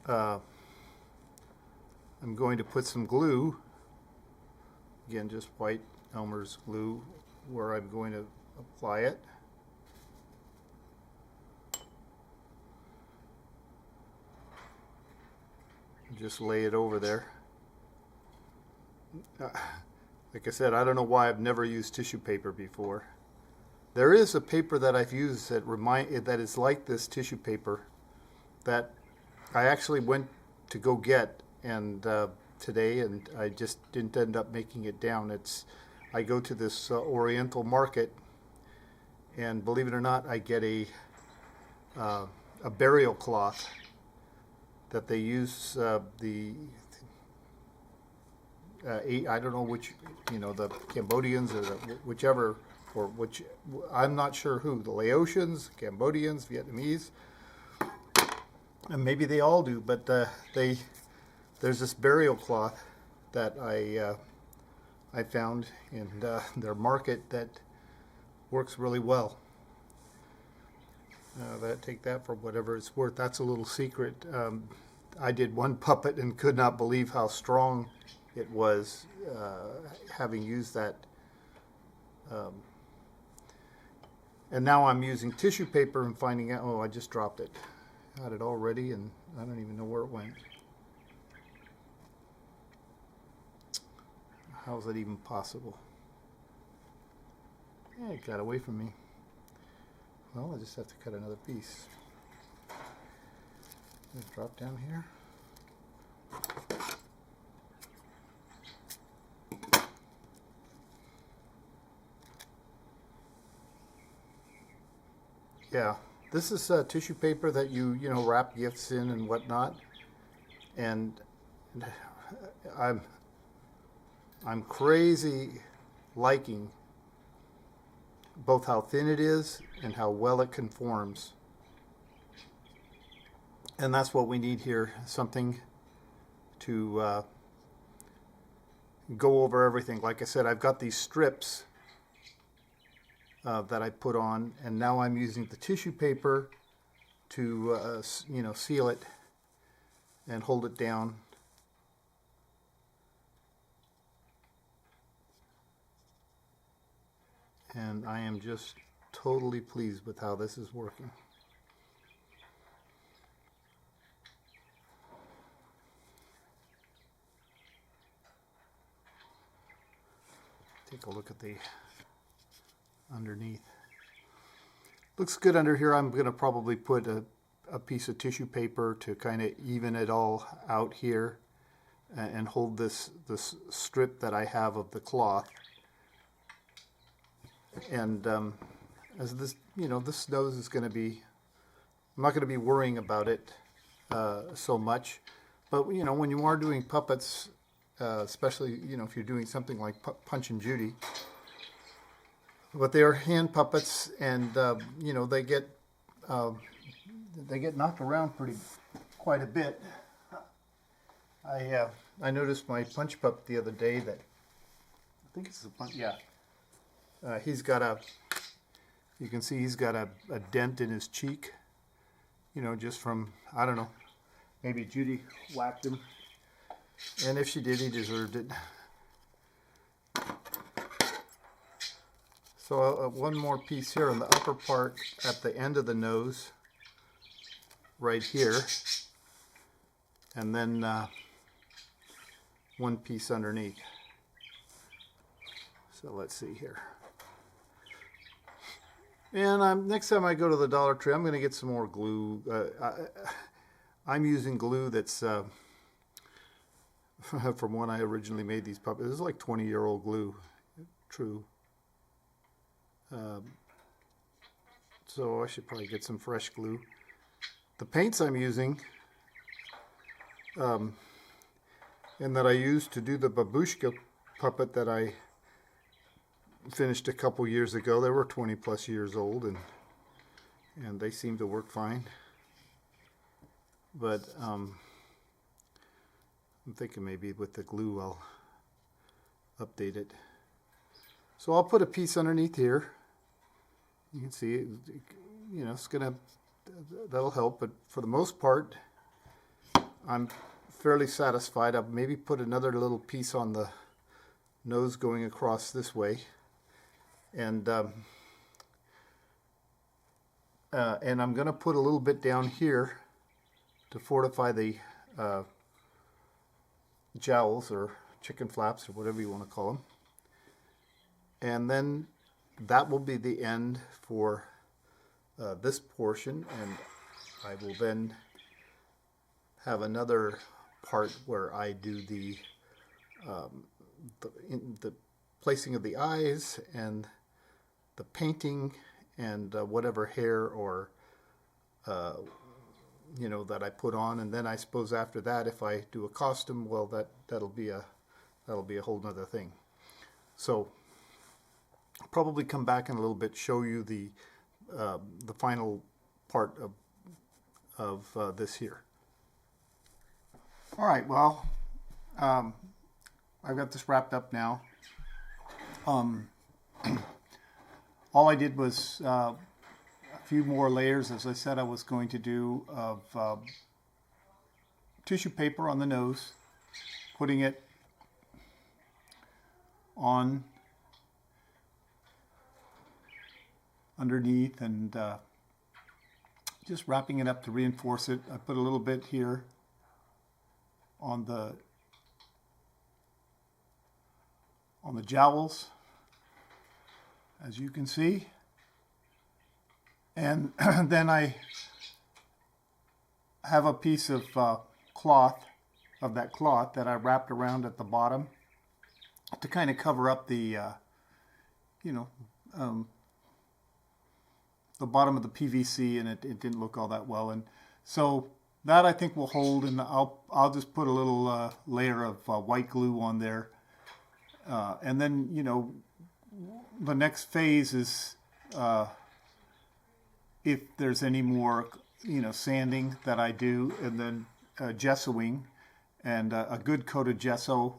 I'm going to put some glue, again just white Elmer's glue, where I'm going to apply it. Just lay it over there. Like I said, I don't know why I've never used tissue paper before. There is a paper that I've used that is like this tissue paper that I actually went to go get today, and I just didn't end up making it down. I go to this Oriental market, and believe it or not, I get a burial cloth that they use I don't know which, the Cambodians or whichever, or which, I'm not sure who, the Laotians, Cambodians, Vietnamese, and maybe they all do, but there's this burial cloth that I found in their market that works really well. Take that for whatever it's worth. That's a little secret. I did one puppet and could not believe how strong it was, having used that. And now I'm using tissue paper and finding out, oh, I just dropped it. Had it all ready and I don't even know where it went. How is that even possible? Yeah, it got away from me. Well, I just have to cut another piece. Let's drop down here. Yeah, this is tissue paper that you wrap gifts in and whatnot, and I'm crazy liking both how thin it is and how well it conforms. And that's what we need here, something to go over everything. Like I said, I've got these strips that I put on, and now I'm using the tissue paper to seal it and hold it down. And I am just totally pleased with how this is working. Take a look at the underneath. Looks good under here. I'm going to probably put a piece of tissue paper to kind of even it all out here and hold this strip that I have of the cloth. And as this, this nose is going to be, I'm not going to be worrying about it so much. But, when you are doing puppets, especially, if you're doing something like Punch and Judy, but they are hand puppets, and, they get knocked around quite a bit. I noticed my Punch pup the other day that, I think it's a Punch, yeah. He's got you can see he's got a dent in his cheek, just from, I don't know, maybe Judy whacked him. And if she did, he deserved it. So one more piece here on the upper part at the end of the nose, right here. And then one piece underneath. So let's see here. And next time I go to the Dollar Tree, I'm going to get some more glue. I'm using glue that's from when I originally made these puppets. This is like 20-year-old glue, true. So I should probably get some fresh glue. The paints I'm using, and that I used to do the babushka puppet that I finished a couple years ago. They were 20 plus years old, and they seem to work fine. But I'm thinking maybe with the glue I'll update it. So I'll put a piece underneath here. You can see it, it's that'll help, but for the most part I'm fairly satisfied. I'll maybe put another little piece on the nose going across this way. And I'm going to put a little bit down here to fortify the jowls or chicken flaps or whatever you want to call them. And then that will be the end for this portion, and I will then have another part where I do the placing of the eyes and the painting and whatever hair or that I put on. And then I suppose after that, if I do a costume, well, that'll be a whole nother thing. So I'll probably come back in a little bit, show you the final part of this here. All right, well, I've got this wrapped up now. All I did was a few more layers, as I said I was going to do, of tissue paper on the nose, putting it on underneath, and just wrapping it up to reinforce it. I put a little bit here on the on the jowls, as you can see. And then I have a piece of cloth, that I wrapped around at the bottom to kind of cover up the, the bottom of the PVC, and it didn't look all that well. And so that I think will hold, and I'll just put a little layer of white glue on there. And then, the next phase is if there's any more, sanding that I do, and then gessoing, and a good coat of gesso.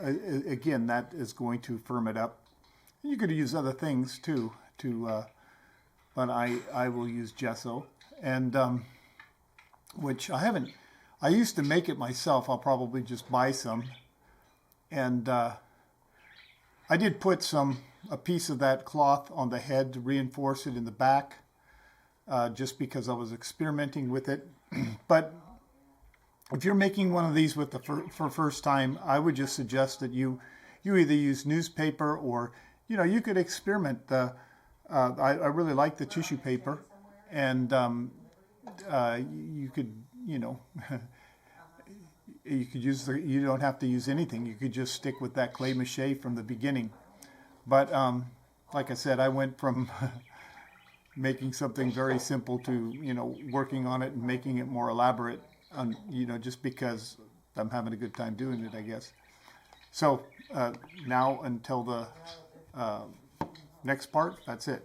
Again, that is going to firm it up. You could use other things too, but I will use gesso, and which I used to make it myself. I'll probably just buy some, and I did put a piece of that cloth on the head to reinforce it in the back, just because I was experimenting with it. But if you're making one of these for first time, I would just suggest that you either use newspaper, or you could experiment. I really like the tissue paper, and you could you could use you don't have to use anything. You could just stick with that clay mache from the beginning. But like I said, I went from making something very simple to working on it and making it more elaborate, just because I'm having a good time doing it, I guess. So now, until the next part, that's it.